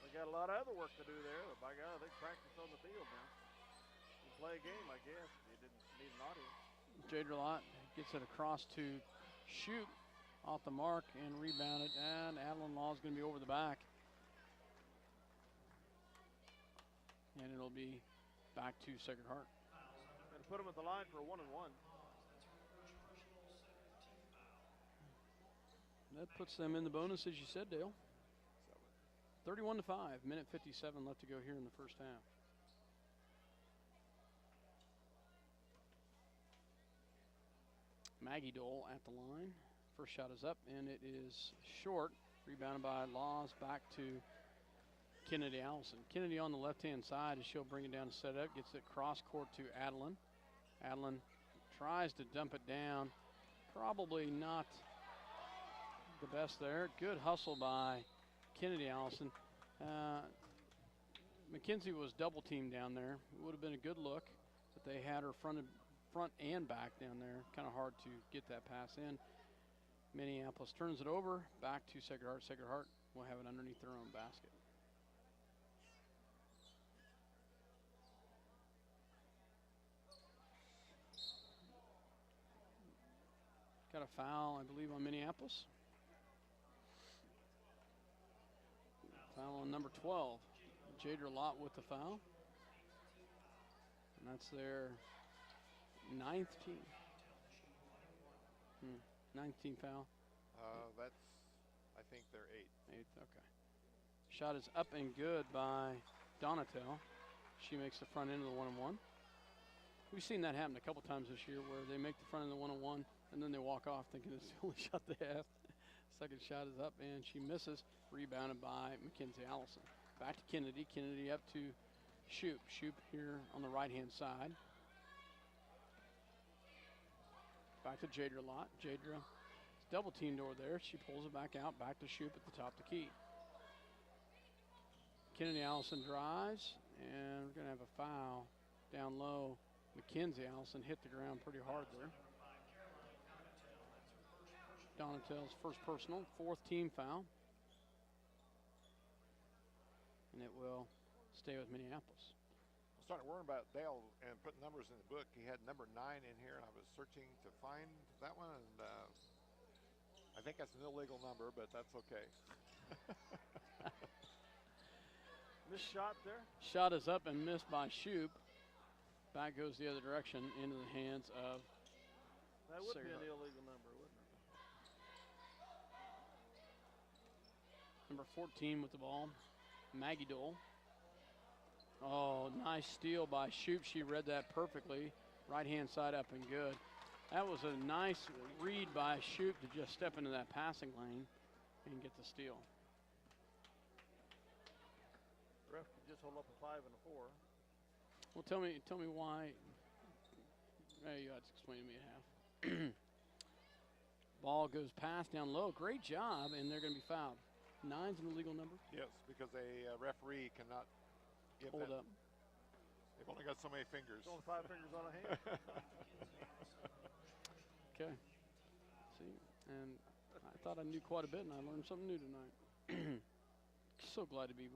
Speaker 1: They got a lot of other work to do there. But by God, they practice on the field now. You play a game, I guess. You didn't need an audience.
Speaker 2: Jade Relot gets it across to Shoot off the mark and rebounded, and Adeline Law is going to be over the back. And it'll be back to Sacred Heart.
Speaker 1: And put them at the line for a 1-and-1.
Speaker 2: That puts them in the bonus, as you said, Dale. 31-5, minute 57 left to go here in the first half. Maggie Dole at the line. First shot is up, and it is short. Rebounded by Laws, back to Kennedy Allison. Kennedy on the left-hand side as she'll bring it down to set up. Gets it cross court to Adeline. Adeline tries to dump it down. Probably not the best there. Good hustle by Kennedy Allison. McKenzie was double teamed down there. It would have been a good look, but they had her front and back down there. Kind of hard to get that pass in. Minneapolis turns it over back to Sacred Heart. Sacred Heart will have it underneath their own basket. Got a foul, I believe, on Minneapolis. Foul on number 12. Jade Relot with the foul. And that's their 9th team. 9th team foul.
Speaker 3: That's, I think they're 8th.
Speaker 2: 8th, okay. Shot is up and good by Donatel. She makes the front end of the 1-on-1. We've seen that happen a couple times this year where they make the front end of the 1-on-1 and then they walk off thinking it's the only shot they have. Second shot is up and she misses. Rebounded by Mackenzie Allison. Back to Kennedy. Kennedy up to Shoop. Shoop here on the right-hand side. Back to Jadra Lott. Jadra is double teamed over there. She pulls it back out. Back to Shoop at the top of the key. Kennedy Allison drives, and we're going to have a foul down low. Mackenzie Allison hit the ground pretty hard there. Donatel's first personal, 4th team foul. And it will stay with Minneapolis.
Speaker 3: starting to worry about Dale and putting numbers in the book. He had number 9 in here, and I was searching to find that one, and I think that's an illegal number, but that's okay.
Speaker 1: Missed shot there.
Speaker 2: Shot is up and missed by Shoup. Back goes the other direction into the hands of
Speaker 1: That would be
Speaker 2: Sacred
Speaker 1: an
Speaker 2: Heart.
Speaker 1: illegal number, wouldn't it?
Speaker 2: Number 14 with the ball, Maggie Dole. Oh, nice steal by Shoup. She read that perfectly. Right-hand side up and good. That was a nice read by Shoup to just step into that passing lane and get the steal.
Speaker 1: Ref could just hold up a 5 and a 4.
Speaker 2: Well, tell me why. You have to explain to me a half. Ball goes past down low. Great job, and they're going to be fouled. 9's an illegal number.
Speaker 3: Yes, because a referee cannot give
Speaker 2: Hold
Speaker 3: that.
Speaker 2: up.
Speaker 3: They've only got so many fingers.
Speaker 1: There's only 5 fingers on a hand.
Speaker 2: Okay. See, and I thought I knew quite a bit, and I learned something new tonight. So glad to be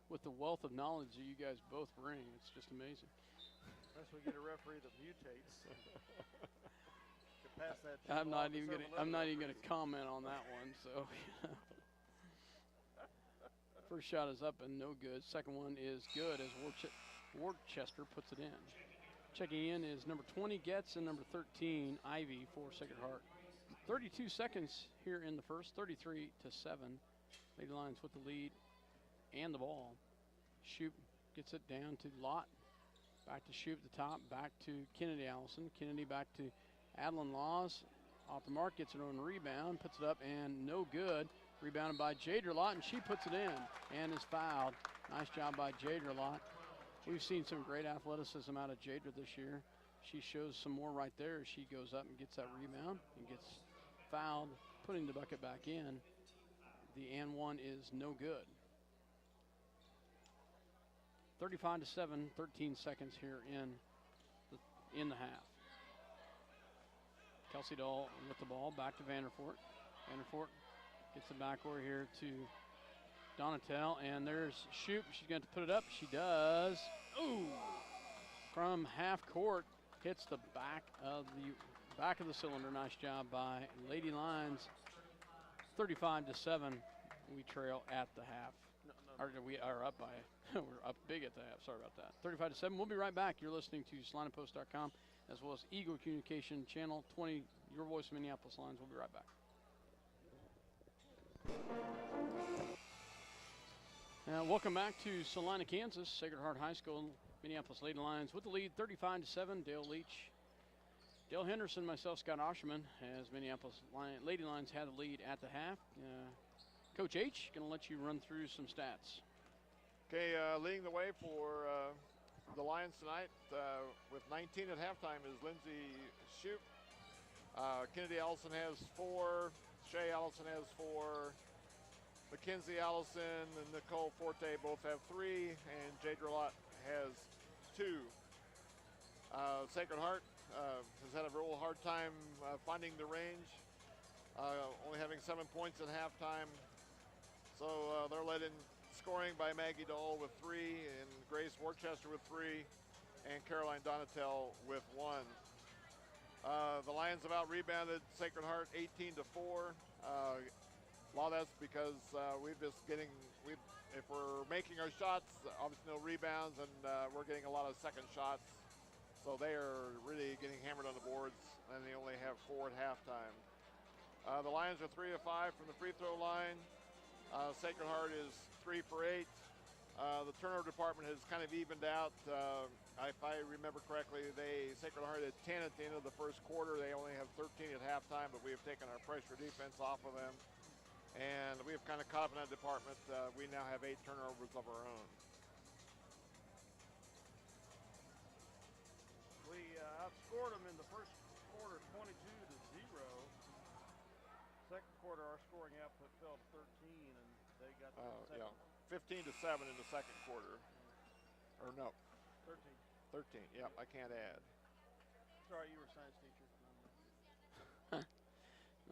Speaker 2: with the wealth of knowledge that you guys both bring. It's just amazing.
Speaker 1: Unless we get a referee that mutates. Can pass that
Speaker 2: I'm not
Speaker 1: along to
Speaker 2: even
Speaker 1: several
Speaker 2: I'm
Speaker 1: other
Speaker 2: not even going to
Speaker 1: referees.
Speaker 2: comment on that one. So, first shot is up and no good. Second one is good as Worcester puts it in. Checking in is number 20 Getz and number 13 Ivy for Sacred Heart. 32 seconds here in the first, 33-7. Lady Lions with the lead and the ball. Shoup gets it down to Lott. Back to Shoup at the top. Back to Kennedy Allison. Kennedy back to Adeline Laws. Off the mark, gets it on rebound. Puts it up and no good. Rebounded by Jadra Lott, and she puts it in and is fouled. Nice job by Jadra Lott. We've seen some great athleticism out of Jadra this year. She shows some more right there as she goes up and gets that rebound and gets fouled, putting the bucket back in. The and one is no good. 35-7, 13 seconds here in the half. Kelsey Dahl with the ball, back to Vanderfort. Vanderfort gets the backcourt here to Donatel, and there's Shoup. She's going to put it up. She does. Ooh! From half court, hits the back of the cylinder. Nice job by Lady Lions. 35-7. We trail at the half. Or we are up by. We're up big at the half. Sorry about that. 35-7. We'll be right back. You're listening to SalinaPost.com as well as Eagle Communication Channel 20. Your voice of Minneapolis Lions. We'll be right back. Welcome back to Salina, Kansas. Sacred Heart High School, Minneapolis Lady Lions with the lead, 35-7. Dale Leach, Dale Henderson, myself, Scott Osherman, as Minneapolis Lady Lions had the lead at the half. Coach H, going to let you run through some stats.
Speaker 3: Okay, leading the way for the Lions tonight with 19 at halftime is Lindsay Shoup. Kennedy Allison has 4. Shay Allison has 4. Mackenzie Allison and Nicole Forte both have 3, and Jadra Lott has 2. Sacred Heart has had a real hard time finding the range, only having 7 points at halftime. So they're led in scoring by Maggie Dole with 3, and Grace Worcester with 3, and Caroline Donatel with 1. The Lions have out-rebounded Sacred Heart 18-4. A lot of that's because if we're making our shots, obviously no rebounds, and we're getting a lot of second shots. So they are really getting hammered on the boards, and they only have 4 at halftime. The Lions are 3 of 5 from the free throw line. Sacred Heart is 3 for 8. The turnover department has kind of evened out. If I remember correctly, Sacred Heart had 10 at the end of the first quarter. They only have 13 at halftime, but we have taken our pressure defense off of them. And we have kind of caught up in that department. We now have 8 turnovers of our own.
Speaker 1: We outscored them in the first quarter 22-0. Second quarter, our scoring output fell to 13, and they got the second.
Speaker 3: 15-7 in the second quarter. Or no.
Speaker 1: 13.
Speaker 3: 13, yep, I can't add.
Speaker 1: Sorry, you were a science teacher.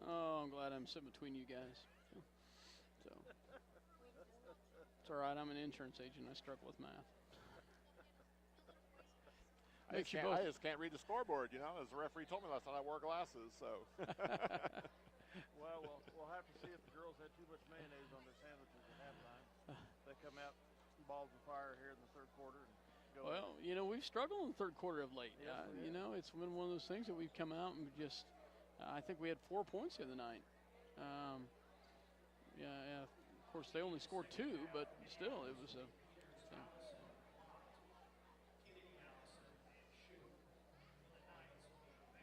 Speaker 2: Oh, I'm glad I'm sitting between you guys. So it's all right. I'm an insurance agent. I struggle with math. Makes you both.
Speaker 3: I just can't read the scoreboard, you know. As the referee told me last night, I wore glasses, so.
Speaker 1: Well, we'll have to see if the girls had too much mayonnaise on their sandwiches at halftime. They come out balls of fire here in the third quarter and go.
Speaker 2: Well, you know, we've struggled in the third quarter of late.
Speaker 1: Yes,
Speaker 2: You know, it's been one of those things that we've come out and just, I think we had 4 points the other night. Yeah, of course, they only scored 2, but still, it was a.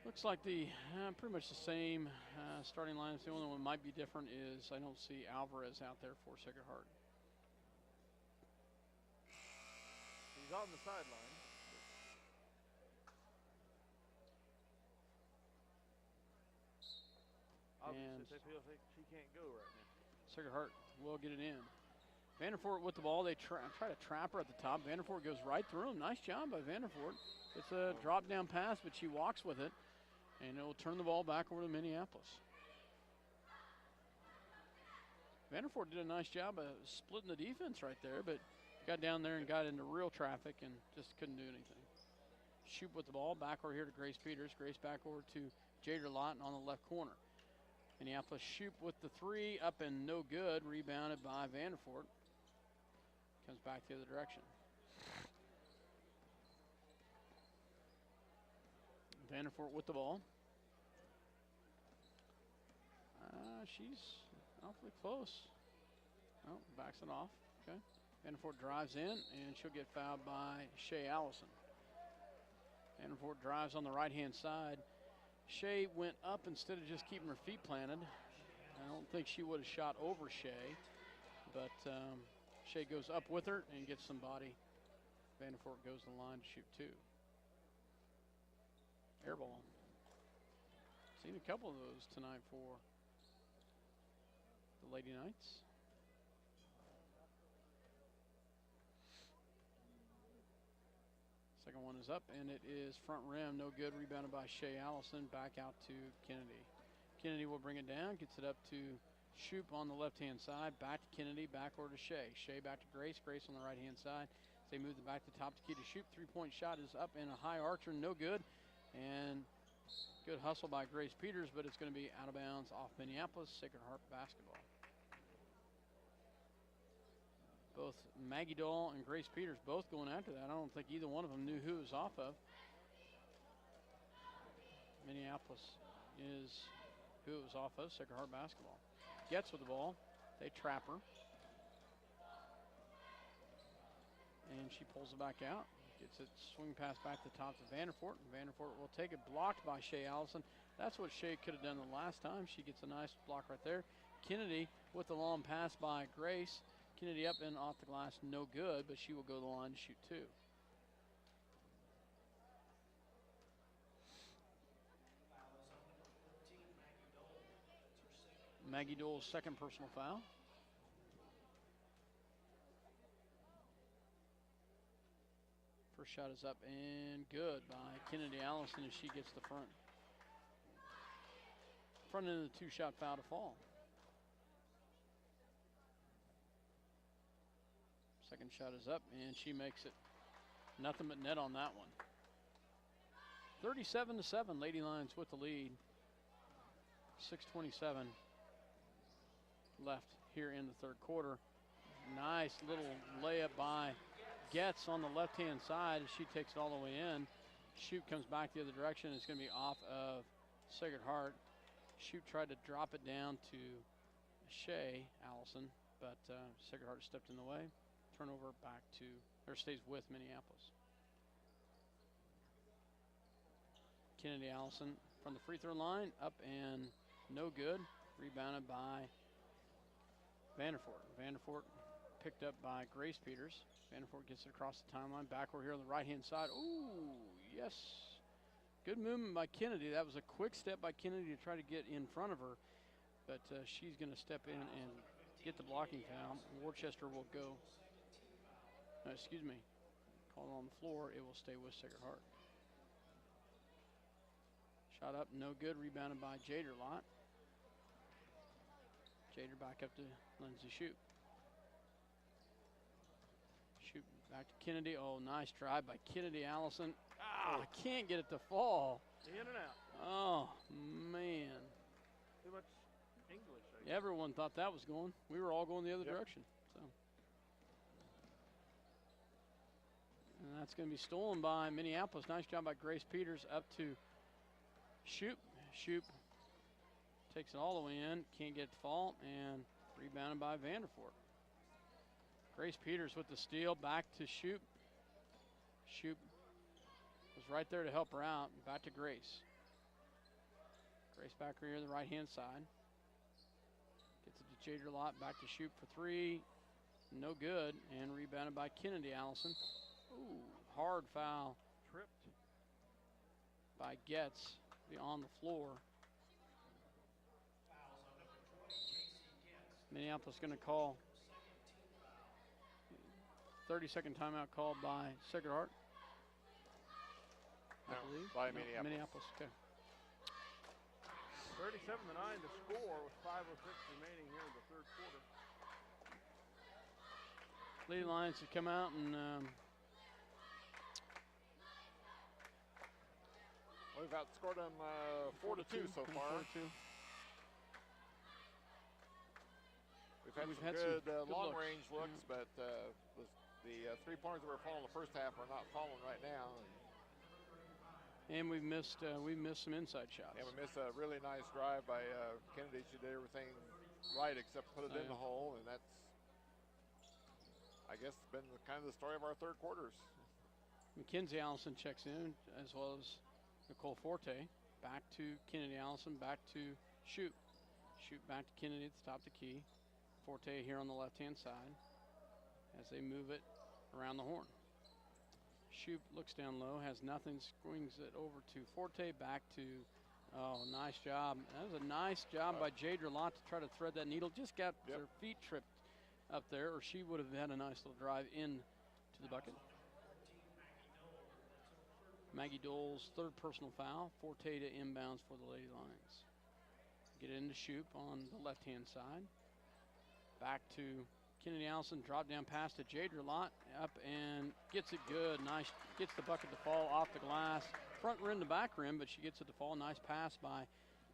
Speaker 2: Looks like the pretty much the same starting lineup. The only one might be different is I don't see Alvarez out there for Sacred Heart.
Speaker 1: He's on the sideline. Obviously, they feel like she can't go right now.
Speaker 2: Sacred Heart will get it in. Vanderfort with the ball. They try to trap her at the top. Vanderfort goes right through him. Nice job by Vanderfort. It's a drop-down pass, but she walks with it. And it will turn the ball back over to Minneapolis. Vanderfort did a nice job of splitting the defense right there, but got down there and got into real traffic and just couldn't do anything. Shoot with the ball. Back over here to Grace Peters. Grace back over to Jader Lawton on the left corner. Minneapolis shoot with the 3. Up and no good. Rebounded by Vanderfort. Comes back the other direction. Vanderfort with the ball. She's awfully close. Oh, backs it off. Okay. Vanderfort drives in, and she'll get fouled by Shea Allison. Vanderfort drives on the right-hand side. Shea went up instead of just keeping her feet planted. I don't think she would have shot over Shea, but Shea goes up with her and gets some body. Vanderfort goes to the line to shoot 2. Air ball. Seen a couple of those tonight for the Lady Knights. Second one is up, and it is front rim. No good. Rebounded by Shea Allison. Back out to Kennedy. Kennedy will bring it down. Gets it up to Shoup on the left-hand side. Back to Kennedy. Back over to Shea. Shea back to Grace. Grace on the right-hand side. They move it back to top to key to Shoup. 3-point shot is up and a high archer. No good. And good hustle by Grace Peters, but it's going to be out of bounds off Minneapolis. Sacred Heart basketball. Both Maggie Dahl and Grace Peters both going after that. I don't think either one of them knew who it was off of. Minneapolis is who it was off of. Sacred Heart basketball. Gets with the ball. They trap her. And she pulls it back out. Gets it, swing pass back to the top to Vanderfort. Vanderfort will take it, blocked by Shea Allison. That's what Shea could have done the last time. She gets a nice block right there. Kennedy with the long pass by Grace. Kennedy up and off the glass, no good, but she will go to the line to shoot 2. Maggie Dole's second personal foul. First shot is up and good by Kennedy Allison as she gets the front end of the 2-shot foul to fall. Second shot is up and she makes it. Nothing but net on that one. 37-7, Lady Lions with the lead. 6:27 left here in the third quarter. Nice little layup by Getz on the left-hand side as she takes it all the way in. Shoup comes back the other direction. It's going to be off of Sacred Heart. Shoup tried to drop it down to Shea Allison, but Sacred Heart stepped in the way. Turnover back to, or stays with Minneapolis. Kennedy Allison from the free throw line, up and no good. Rebounded by Vanderfort. Vanderfort picked up by Grace Peters. Vanderfort gets it across the timeline. Back over here on the right-hand side. Ooh, yes. Good movement by Kennedy. That was a quick step by Kennedy to try to get in front of her. But she's going to step in and get the blocking foul. Worcester will go. Excuse me. Called on the floor. It will stay with Sacred Heart. Shot up, no good. Rebounded by Jader Lott. Jader back up to Lindsay Shoup. Shoup back to Kennedy. Oh, nice drive by Kennedy Allison. I can't get it to fall.
Speaker 1: In and out.
Speaker 2: Oh, man.
Speaker 1: Too much English, I guess.
Speaker 2: Everyone thought that was going. We were all going the other
Speaker 3: Yep.
Speaker 2: direction. So, and that's going to be stolen by Minneapolis. Nice job by Grace Peters up to Shoop. Shoop takes it all the way in. Can't get it to fall. And rebounded by Vanderfort. Grace Peters with the steal. Back to Shoop. Shoop was right there to help her out. Back to Grace. Grace back here on the right-hand side. Gets it to Jadra Lott. Back to Shoop for three. No good. And rebounded by Kennedy Allison. Ooh, hard foul.
Speaker 1: Tripped.
Speaker 2: By Getz. Be on the floor. Minneapolis going to call 30-second timeout called by Sacred Heart. I believe.
Speaker 3: By
Speaker 2: No,
Speaker 3: Minneapolis.
Speaker 2: Minneapolis, okay.
Speaker 1: 37-9 to score with 5:06 remaining here in the third quarter.
Speaker 2: Lady Lions have come out and
Speaker 3: We've outscored them 4-2 so far.
Speaker 2: 4-2.
Speaker 3: We've had
Speaker 2: some
Speaker 3: some
Speaker 2: good
Speaker 3: long-range
Speaker 2: looks.
Speaker 3: looks, but the three-pointers that were falling the first half are not falling right now.
Speaker 2: And we've missed some inside shots.
Speaker 3: And we missed a really nice drive by Kennedy. She did everything right except put it in the hole, and that's, I guess, been kind of the story of our third quarters.
Speaker 2: Mackenzie Allison checks in, as well as Nicole Forte. Back to Kennedy Allison, back to Shoot. Shoot back to Kennedy at the top of the key. Forte here on the left-hand side as they move it around the horn. Shoop looks down low, has nothing, swings it over to Forte, back to, nice job. That was a nice job by Jadra Lott to try to thread that needle. Just got her feet tripped up there, or she would have had a nice little drive in to the bucket. Maggie Dole's third personal foul. Forte to inbounds for the Lady Lions. Get it into Shoop on the left-hand side. Back to Kennedy Allison, drop down pass to Jadra Lott, up and gets it good. Nice, gets the bucket to fall off the glass. Front rim to back rim, but she gets it to fall. Nice pass by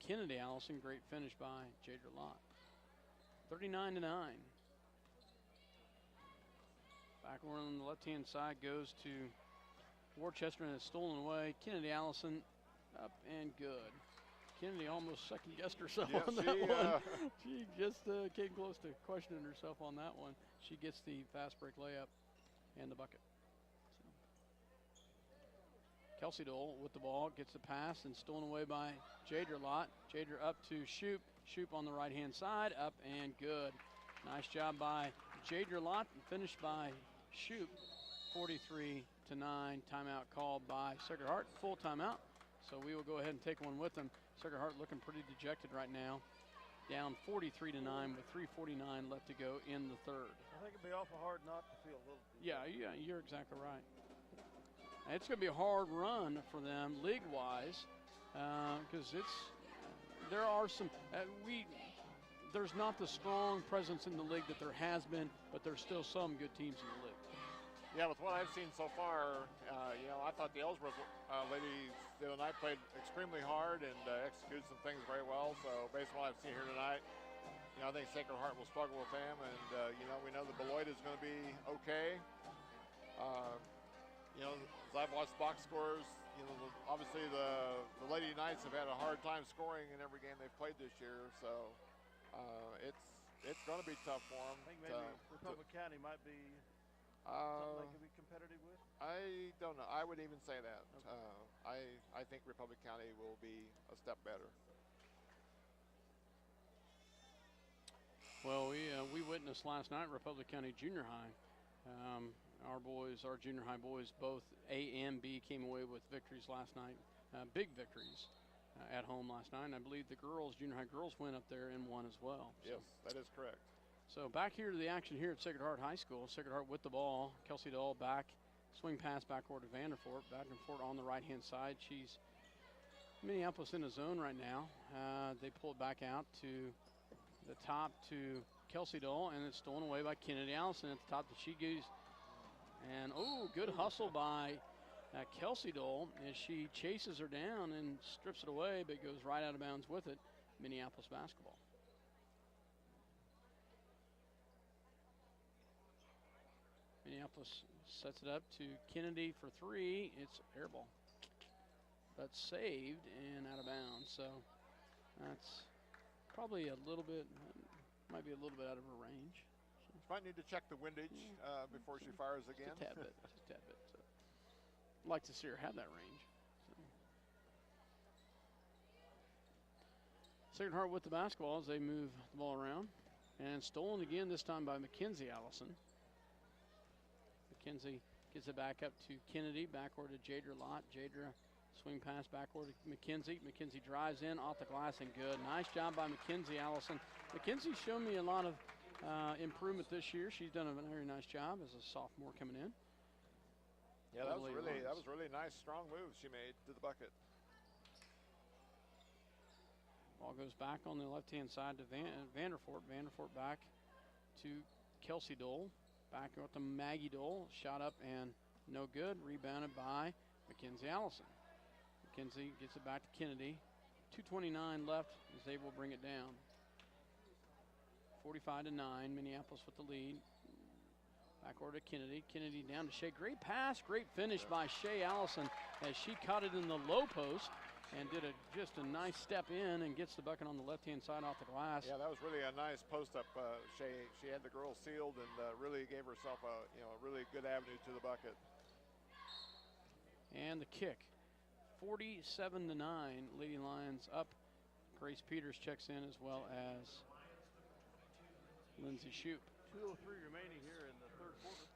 Speaker 2: Kennedy Allison. Great finish by Jadra Lott. 39-9. Back over on the left-hand side goes to Worcester, and it's stolen away. Kennedy Allison up and good. Kennedy almost second-guessed herself on that one. She just came close to questioning herself on that one. She gets the fast break layup and the bucket. So. Kelsey Dole with the ball, gets the pass and stolen away by Jadra Lott. Jadra up to Shoop. Shoop on the right-hand side, up and good. Nice job by Jadra Lott, finished by Shoop. 43-9, timeout called by Sacred Heart. Full timeout, so we will go ahead and take one with them. Sacred Heart looking pretty dejected right now. Down 43-9 with 3:49 left to go in the third.
Speaker 1: I think it'd be awful hard not to feel a little dejected.
Speaker 2: Yeah, you're exactly right. It's going to be a hard run for them league-wise because there are some there's not the strong presence in the league that there has been, but there's still some good teams in the league.
Speaker 3: Yeah, with what I've seen so far, I thought the Ellsworth ladies the other night played extremely hard and executed some things very well. So based on what I've seen here tonight, I think Sacred Heart will struggle with them, and we know that Beloit is going to be okay. As I've watched box scores, obviously the Lady Knights have had a hard time scoring in every game they've played this year. So it's going to be tough for them.
Speaker 1: I think maybe Republic County might be something they could be competitive with.
Speaker 3: I don't know. I would even say that. Okay. I think Republic County will be a step better.
Speaker 2: Well, we witnessed last night Republic County Junior High. Our junior high boys, both A and B, came away with victories last night, big victories at home last night. And I believe the junior high girls went up there and won as well.
Speaker 3: Yes, that is correct.
Speaker 2: So back here to the action here at Sacred Heart High School. Sacred Heart with the ball. Kelsey Dole back, swing pass backward to Vanderfort. Back and forth on the right-hand side. She's Minneapolis in the zone right now. They pull it back out to the top to Kelsey Dole, and it's stolen away by Kennedy Allison at the top. She goes, and good hustle by Kelsey Dole as she chases her down and strips it away, but goes right out of bounds with it. Minneapolis basketball. Minneapolis sets it up to Kennedy for three. It's air ball, but saved and out of bounds. So that's probably a little bit, might be a little bit out of her range.
Speaker 3: Might need to check the windage before she fires again.
Speaker 2: Just a tad bit, just a tad bit. So I'd like to see her have that range. So. Sacred Heart with the basketball as they move the ball around. And stolen again, this time by Mackenzie Allison. Mackenzie gets it back up to Kennedy, backward to Jadra Lott. Jadra swing pass backward to Mackenzie. Mackenzie drives in off the glass and good. Nice job by Mackenzie Allison. Mackenzie's shown me a lot of improvement this year. She's done a very nice job as a sophomore coming in.
Speaker 3: Yeah, that was really nice, strong move she made to the bucket.
Speaker 2: Ball goes back on the left-hand side to Vanderfort. Vanderfort back to Kelsey Dole. Back up to Maggie Dole. Shot up and no good. Rebounded by Mackenzie Allison. Mackenzie gets it back to Kennedy. 2:29 left as they will bring it down. 45-9, Minneapolis with the lead. Back over to Kennedy. Kennedy down to Shea. Great pass, great finish by Shea Allison as she caught it in the low post and did just a nice step in and gets the bucket on the left-hand side off the glass.
Speaker 3: Yeah, that was really a nice post-up. She had the girl sealed and really gave herself a really good avenue to the bucket.
Speaker 2: And the kick, 47-9, Lady Lions up. Grace Peters checks in as well as Lindsay Shoup.
Speaker 1: 2:03 remaining here in the third quarter.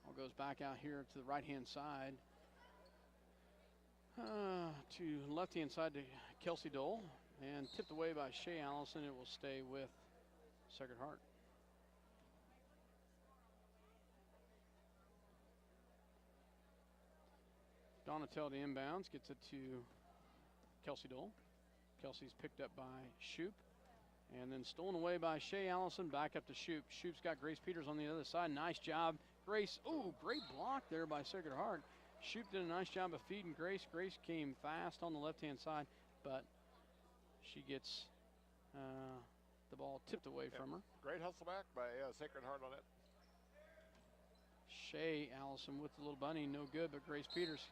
Speaker 2: Ball goes back out here to the right-hand side. To left-hand side to Kelsey Dole. And tipped away by Shea Allison. It will stay with Sacred Heart. Donatel to inbounds. Gets it to Kelsey Dole. Kelsey's picked up by Shoup. And then stolen away by Shea Allison. Back up to Shoup. Shoup's got Grace Peters on the other side. Nice job. Grace, great block there by Sacred Heart. Shoup did a nice job of feeding Grace. Grace came fast on the left-hand side, but she gets the ball tipped away from her.
Speaker 3: Great hustle back by Sacred Heart on it.
Speaker 2: Shea Allison with the little bunny. No good, but Grace Peters.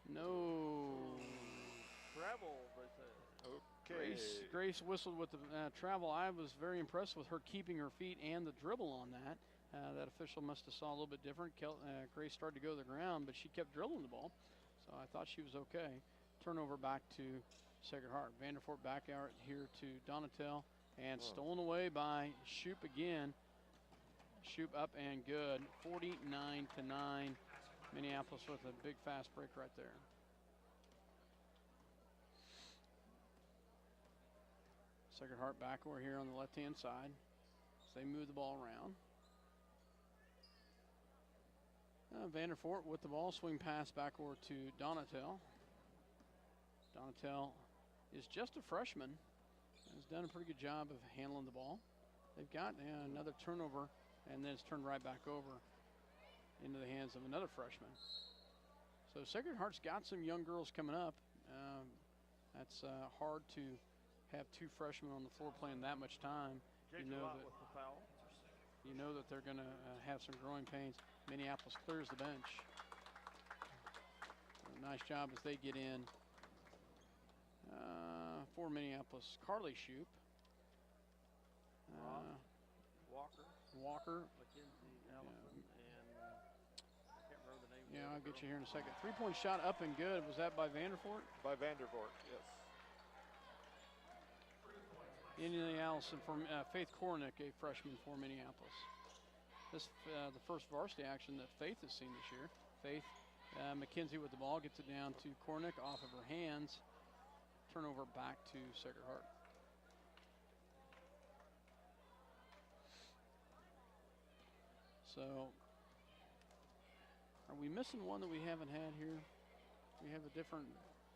Speaker 2: No.
Speaker 1: Travel, they say.
Speaker 3: Okay.
Speaker 2: Grace whistled with the travel. I was very impressed with her keeping her feet and the dribble on that. That official must have saw a little bit different. Grace started to go to the ground, but she kept dribbling the ball. So I thought she was okay. Turnover back to Sacred Heart. Vanderfort back out here to Donatel. And stolen away by Shoup again. Shoup up and good. 49-9. Minneapolis with a big fast break right there. Sacred Heart back over here on the left-hand side as they move the ball around. Vanderfort with the ball, swing pass back over to Donatel. Donatel is just a freshman. Has done a pretty good job of handling the ball. They've got another turnover, and then it's turned right back over into the hands of another freshman. So Sacred Heart's got some young girls coming up. That's hard to have two freshmen on the floor playing that much time. You know that
Speaker 1: with the foul.
Speaker 2: You know that they're going to have some growing pains. Minneapolis clears the bench. Nice job as they get in. For Minneapolis, Carly Shoup. Walker.
Speaker 1: Mackenzie Allison, and I can't remember the name.
Speaker 2: Yeah, I'll get you here in a second. Three-point shot up and good. Was that by Vanderfort?
Speaker 3: By Vanderfort, yes.
Speaker 2: Indiana Allison from Faith Kornick, a freshman for Minneapolis. This the first varsity action that Faith has seen this year. Faith, Mackenzie with the ball, gets it down to Kornick off of her hands. Turnover back to Sacred Heart. So, are we missing one that we haven't had here? We have a different,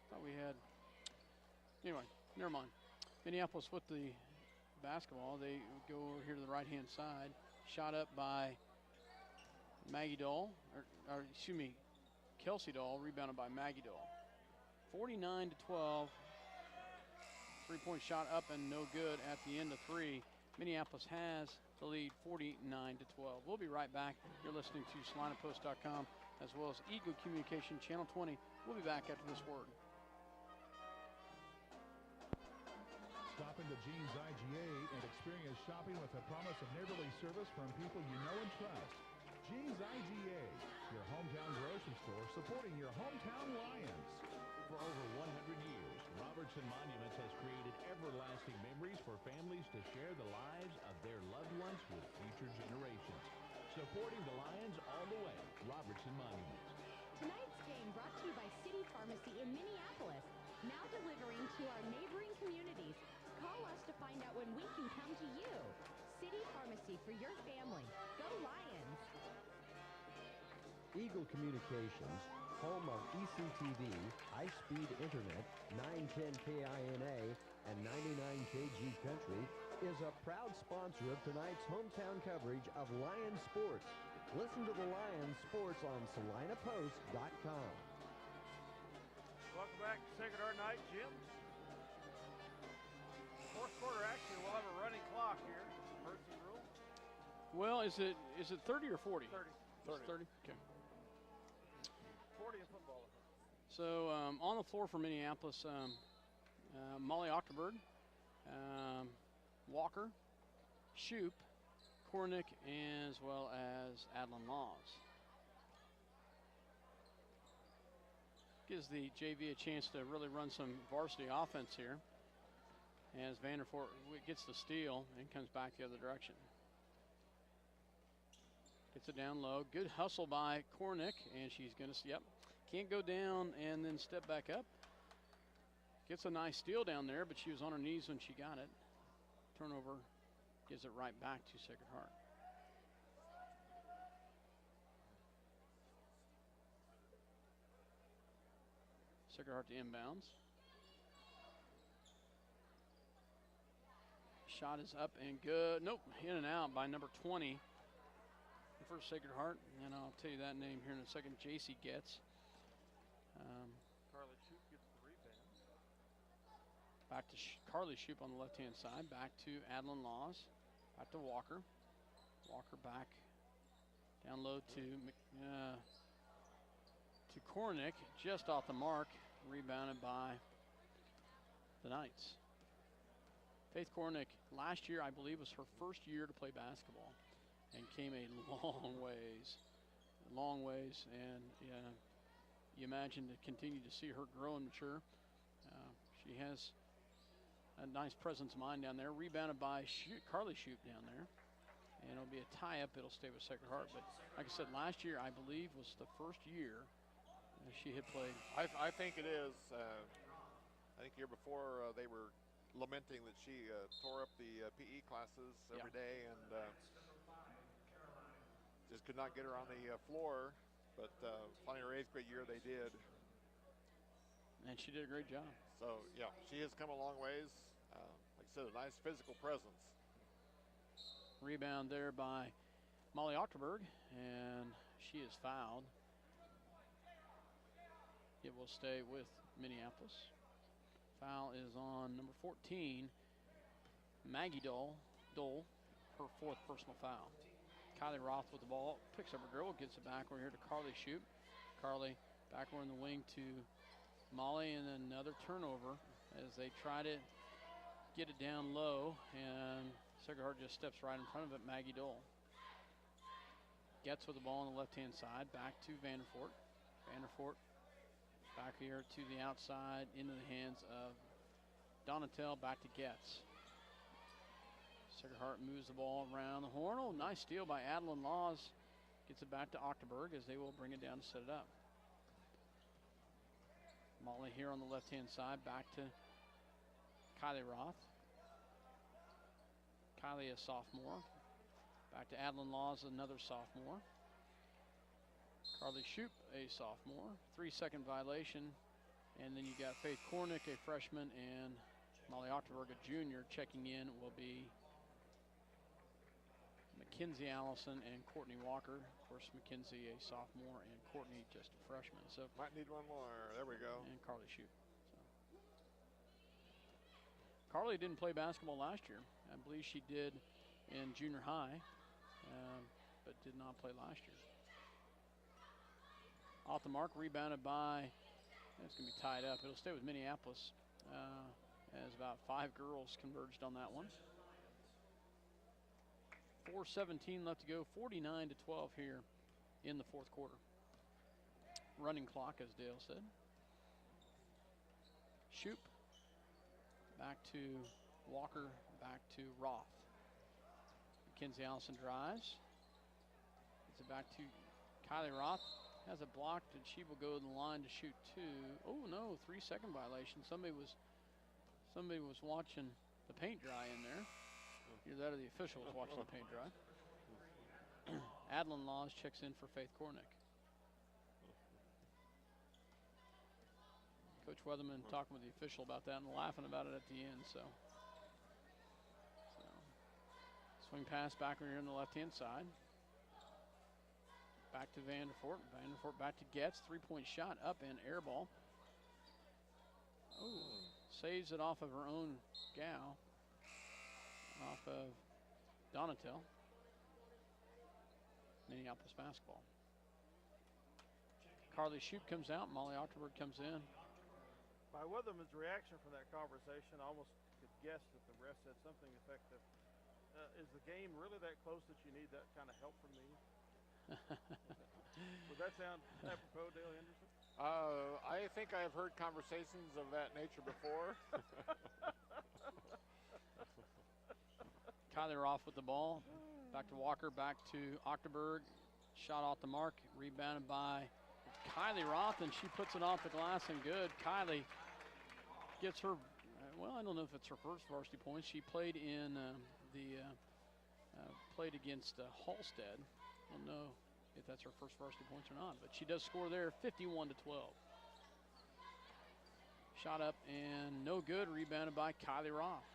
Speaker 2: thought we had. Anyway, never mind. Minneapolis with the basketball. They go over here to the right-hand side. Shot up by Maggie Doll, or excuse me, Kelsey Doll, rebounded by Maggie Doll. 49-12. Three-point shot up and no good at the end of three. Minneapolis has the lead 49-12. We'll be right back. You're listening to SalinaPost.com as well as Eagle Communication Channel 20. We'll be back after this word.
Speaker 4: Stop into Jeans IGA and experience shopping with a promise of neighborly service from people you know and trust. Jeans IGA, your hometown grocery store supporting your hometown Lions.
Speaker 5: For over 100 years, Robertson Monuments has created everlasting memories for families to share the lives of their loved ones with future generations. Supporting the Lions all the way, Robertson Monuments.
Speaker 6: Tonight's game brought to you by City Pharmacy in Minneapolis, now delivering to our neighboring communities. Call us to find out when we can come to you. City Pharmacy for your family. Go Lions!
Speaker 7: Eagle Communications, home of ECTV, high-speed internet, 910 KINA, and 99 KG Country, is a proud sponsor of tonight's hometown coverage of Lions sports. Listen to the Lions sports on SalinaPost.com.
Speaker 1: Welcome back to Sacred Heart Night, Jim. Fourth quarter action, we'll have a running clock here. Mercy rule.
Speaker 2: Well, is it 30 or 40?
Speaker 1: 30.
Speaker 2: It's 30? Okay.
Speaker 1: 40 in football.
Speaker 2: So on the floor for Minneapolis, Molly Octerberg, Walker, Shoup, Kornick, as well as Adlin Laws. Gives the JV a chance to really run some varsity offense here as Vanderfort gets the steal and comes back the other direction. Gets it down low. Good hustle by Kornick, and she's going to, can't go down and then step back up. Gets a nice steal down there, but she was on her knees when she got it. Turnover gives it right back to Sacred Heart. Sacred Heart to inbounds. Shot is up and good. Nope, in and out by number 20 for Sacred Heart. And I'll tell you that name here in a second. JC Getz.
Speaker 1: Carly Shoup gets the rebound.
Speaker 2: Back to Carly Shoup on the left-hand side. Back to Adlin Laws. Back to Walker. Walker back down low to Kornick, just off the mark. Rebounded by the Knights. Faith Kornick, last year, I believe, was her first year to play basketball and came a long ways. And you imagine to continue to see her grow and mature. She has a nice presence of mind down there. Rebounded by Carly Shoup down there. And it'll be a tie-up. It'll stay with Sacred Heart. But like I said, last year, I believe, was the first year she had played.
Speaker 3: I think it is. I think the year before they were lamenting that she tore up the PE classes every day and just could not get her on the floor. But finally, her 8th grade year, they did.
Speaker 2: And she did a great job.
Speaker 3: So, yeah, she has come a long ways. Like I said, a nice physical presence.
Speaker 2: Rebound there by Molly Octerberg, and she is fouled. It will stay with Minneapolis. Foul is on number 14, Maggie Dole, her 4th personal foul. Kylie Roth with the ball, picks up her dribble, gets it back. We're here to Carly Shoup. Carly back over in the wing to Molly, and then another turnover as they try to get it down low, and Sacred Heart just steps right in front of it. Maggie Dole gets with the ball on the left-hand side, back to Vanderfort. Vanderfort back here to the outside, into the hands of Donatel, back to Getz. Sacred Heart moves the ball around the horn. Oh, nice steal by Adlin Laws. Gets it back to Octerberg as they will bring it down to set it up. Molly here on the left-hand side, back to Kylie Roth. Kylie, a sophomore. Back to Adlin Laws, another sophomore. Carly Shoup, a sophomore. 3-second violation. And then you got Faith Kornick, a freshman, and Molly Octerberg, a junior. Checking in will be Mackenzie Allison and Courtney Walker. Of course, Mackenzie a sophomore and Courtney just a freshman. So
Speaker 3: might need one more. There we go.
Speaker 2: And Carly Shoup. So. Carly didn't play basketball last year. I believe she did in junior high, but did not play last year. Off the mark, rebounded by, it's going to be tied up. It'll stay with Minneapolis as about 5 girls converged on that one. 4:17 left to go, 49-12 here in the fourth quarter. Running clock, as Dale said. Shoup, back to Walker, back to Roth. Mackenzie Allison drives. Gets it back to Kylie Roth. Has it blocked, and she will go to the line to shoot 2. Oh no, 3-second violation. Somebody was watching the paint dry in there. Either that or the official was watching the paint dry. Adlin Laws checks in for Faith Kornick. Coach Weatherman talking with the official about that and laughing about it at the end. So swing pass back here on the left-hand side. Back to Vanderfort. Vanderfort back to Getz. 3-point shot up and air ball. Oh, saves it off of her own gal. Off of Donatel. Minneapolis basketball. Carly Shoup comes out. Molly Octerberg comes in.
Speaker 1: By Weatherman's reaction from that conversation, I almost could guess that the ref said something effective. Is the game really that close that you need that kind of help from me? Would that sound apropos, Dale Henderson?
Speaker 3: I think I've heard conversations of that nature before.
Speaker 2: Kylie Roth with the ball. Back to Walker, back to Octerberg. Shot off the mark, rebounded by Kylie Roth, and she puts it off the glass and good. Kylie gets her, well, I don't know if it's her first varsity points. She played in played against Halstead. I don't know if that's her first varsity points or not, but she does score there, 51-12. Shot up and no good, rebounded by Kylie Roth.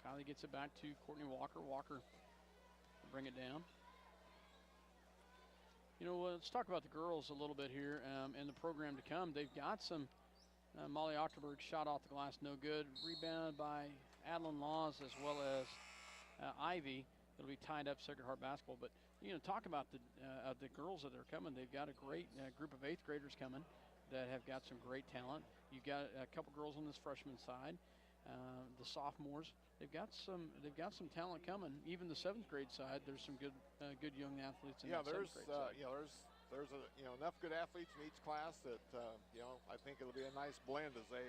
Speaker 2: Kylie gets it back to Courtney Walker. Walker will bring it down. You know, let's talk about the girls a little bit here and the program to come. They've got some Molly Octerberg shot off the glass, no good. Rebounded by Adlin Laws as well as Ivy. It'll be tied up Sacred Heart basketball. But, you know, talk about the girls that are coming. They've got a great group of 8th graders coming that have got some great talent. You've got a couple girls on this freshman side. The sophomores, they've got some talent coming. Even the 7th grade side, there's some good young athletes in that 7th grade side.
Speaker 3: There's enough good athletes in each class that I think it'll be a nice blend as they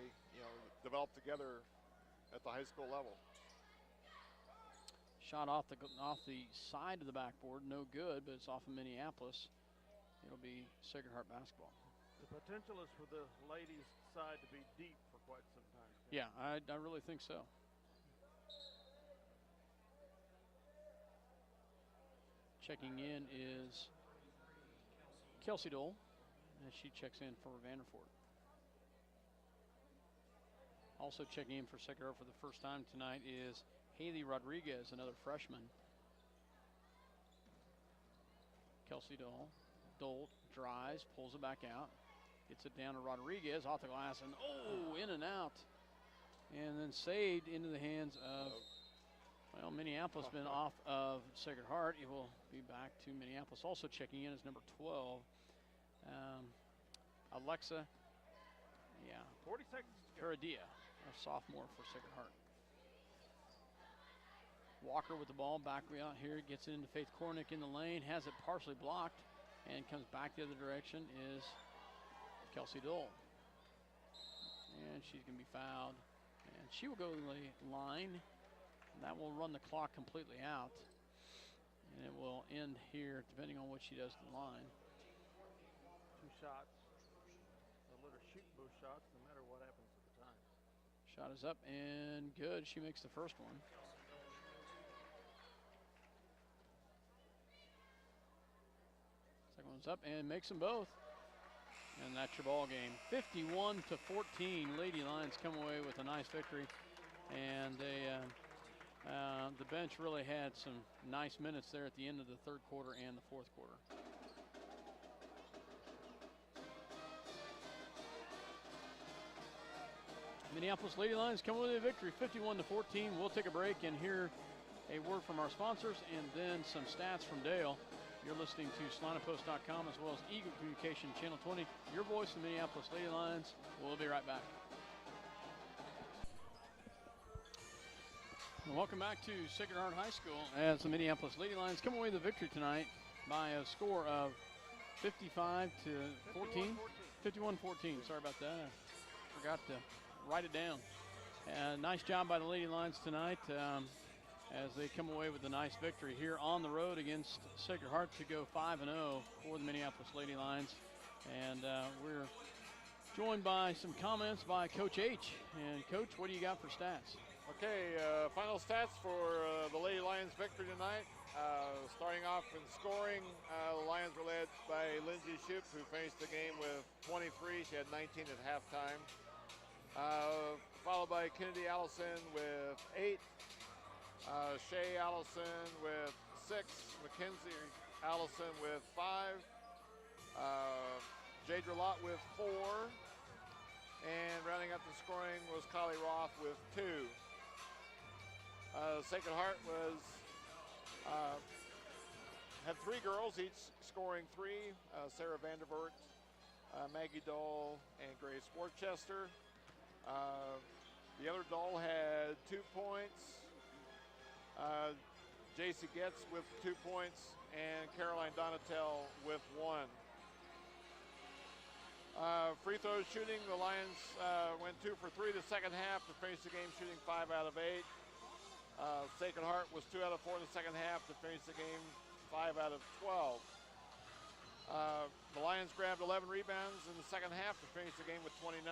Speaker 3: develop together at the high school level.
Speaker 2: Shot off the side of the backboard, no good, but it's off of Minneapolis. It'll be Sacred Heart basketball.
Speaker 1: The potential is for the ladies' side to be deep for quite some time.
Speaker 2: Yeah, I really think so. Checking in is Kelsey Dole, as she checks in for Vanderfort. Also checking in for Sacred Heart for the first time tonight is Haley Rodriguez, another freshman. Kelsey Dole drives, pulls it back out, gets it down to Rodriguez off the glass, and in and out. And then saved into the hands of, well, Minneapolis been off of Sacred Heart. It will be back to Minneapolis. Also checking in is number 12, Alexa,
Speaker 1: 40 seconds.
Speaker 2: Caradia, a sophomore for Sacred Heart. Walker with the ball back out here, gets it into Faith Kornick in the lane, has it partially blocked, and comes back the other direction is Kelsey Dole. And she's going to be fouled. And she will go to the line. That will run the clock completely out. And it will end here, depending on what she does to the line.
Speaker 1: 2 shots. They'll let her shoot both shots no matter what happens at the time.
Speaker 2: Shot is up and good. She makes the first one. Second one's up and makes them both. And that's your ball game. 51-14. Lady Lions come away with a nice victory. And they The bench really had some nice minutes there at the end of the third quarter and the fourth quarter. Minneapolis Lady Lions come with a victory, 51-14. We'll take a break and hear a word from our sponsors and then some stats from Dale. You're listening to SalinaPost.com as well as Eagle Communication Channel 20. Your voice of the Minneapolis Lady Lions. We'll be right back. And welcome back to Sacred Heart High School as the Minneapolis Lady Lions come away with the victory tonight by a score of 55-14. 51-14. Sorry about that. I forgot to write it down. Nice job by the Lady Lions tonight as they come away with a nice victory here on the road against Sacred Heart to go 5-0 for the Minneapolis Lady Lions. And we're joined by some comments by Coach H. And Coach, what do you got for stats?
Speaker 3: Okay, final stats for the Lady Lions victory tonight. Starting off in scoring, the Lions were led by Lindsay Shoup, who finished the game with 23. She had 19 at halftime. Followed by Kennedy Allison with 8. Shay Allison with 6. Mackenzie Allison with 5. Jadra Lott with 4. And rounding up the scoring was Kylie Roth with 2. Sacred Heart was had 3 girls, each scoring 3. Sarah Vandervoort, Maggie Dole, and Grace Worcester. The other doll had 2 points. JC Getz with 2 points, and Caroline Donatel with 1. Free throws shooting, the Lions went 2 for 3 the second half to finish the game shooting 5 out of 8. Sacred Heart was 2 out of 4 in the second half to finish the game 5 out of 12. The Lions grabbed 11 rebounds in the second half to finish the game with 29.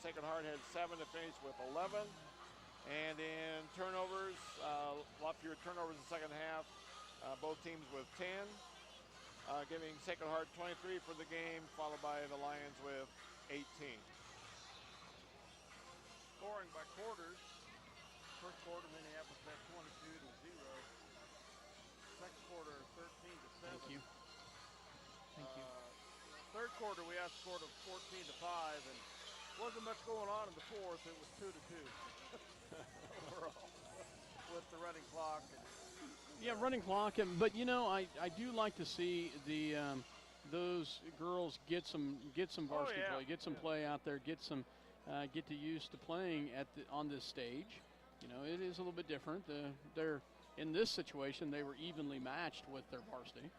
Speaker 3: Sacred Heart had 7 to finish with 11. And in turnovers, a lot fewer turnovers in the second half. Both teams with 10, giving Sacred Heart 23 for the game, followed by the Lions with 18.
Speaker 1: Scoring by quarters. First quarter, Minneapolis had 22-0. Second quarter, 13-7.
Speaker 2: Thank you. Thank you.
Speaker 1: Third quarter, we outscored them 14-5, and wasn't much going on in the fourth. It was 2-2 overall with the running clock.
Speaker 2: Yeah, running clock, but you know, I do like to see the those girls get some varsity play, get some play out there, get to used to playing on this stage. You know, it is a little bit different. They're in this situation, they were evenly matched with their varsity,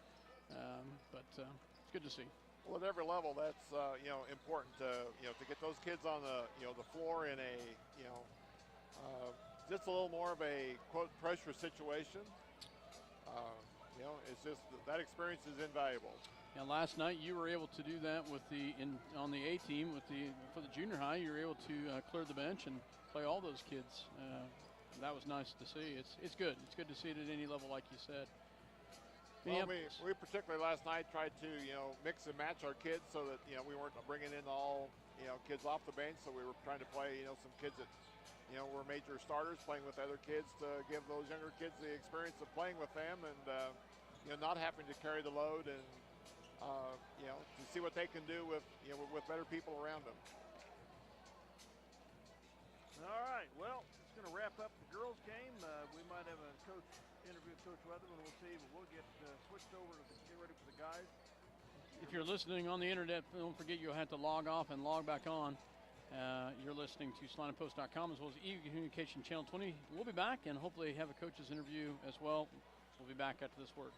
Speaker 2: but it's good to see.
Speaker 3: Well, at every level, that's important to get those kids on the the floor in a just a little more of a quote pressure situation. It's just that experience is invaluable.
Speaker 2: And last night you were able to do that with on the A team for the junior high. You were able to clear the bench and play all those kids. That was nice to see. It's good. It's good to see it at any level, like you said.
Speaker 3: Well, we particularly last night tried to mix and match our kids so that we weren't bringing in all kids off the bench. So we were trying to play some kids that were major starters, playing with other kids to give those younger kids the experience of playing with them and not having to carry the load and to see what they can do with better people around them.
Speaker 1: All right, well, it's going to wrap up the girls' game. We might have a interview with Coach Weatherman. We'll see, but we'll get switched over to get ready for the guys.
Speaker 2: If you're listening on the internet, don't forget you'll have to log off and log back on. You're listening to SalinaPost.com as well as Eagle Communication Channel 20. We'll be back and hopefully have a coach's interview as well. We'll be back after this word.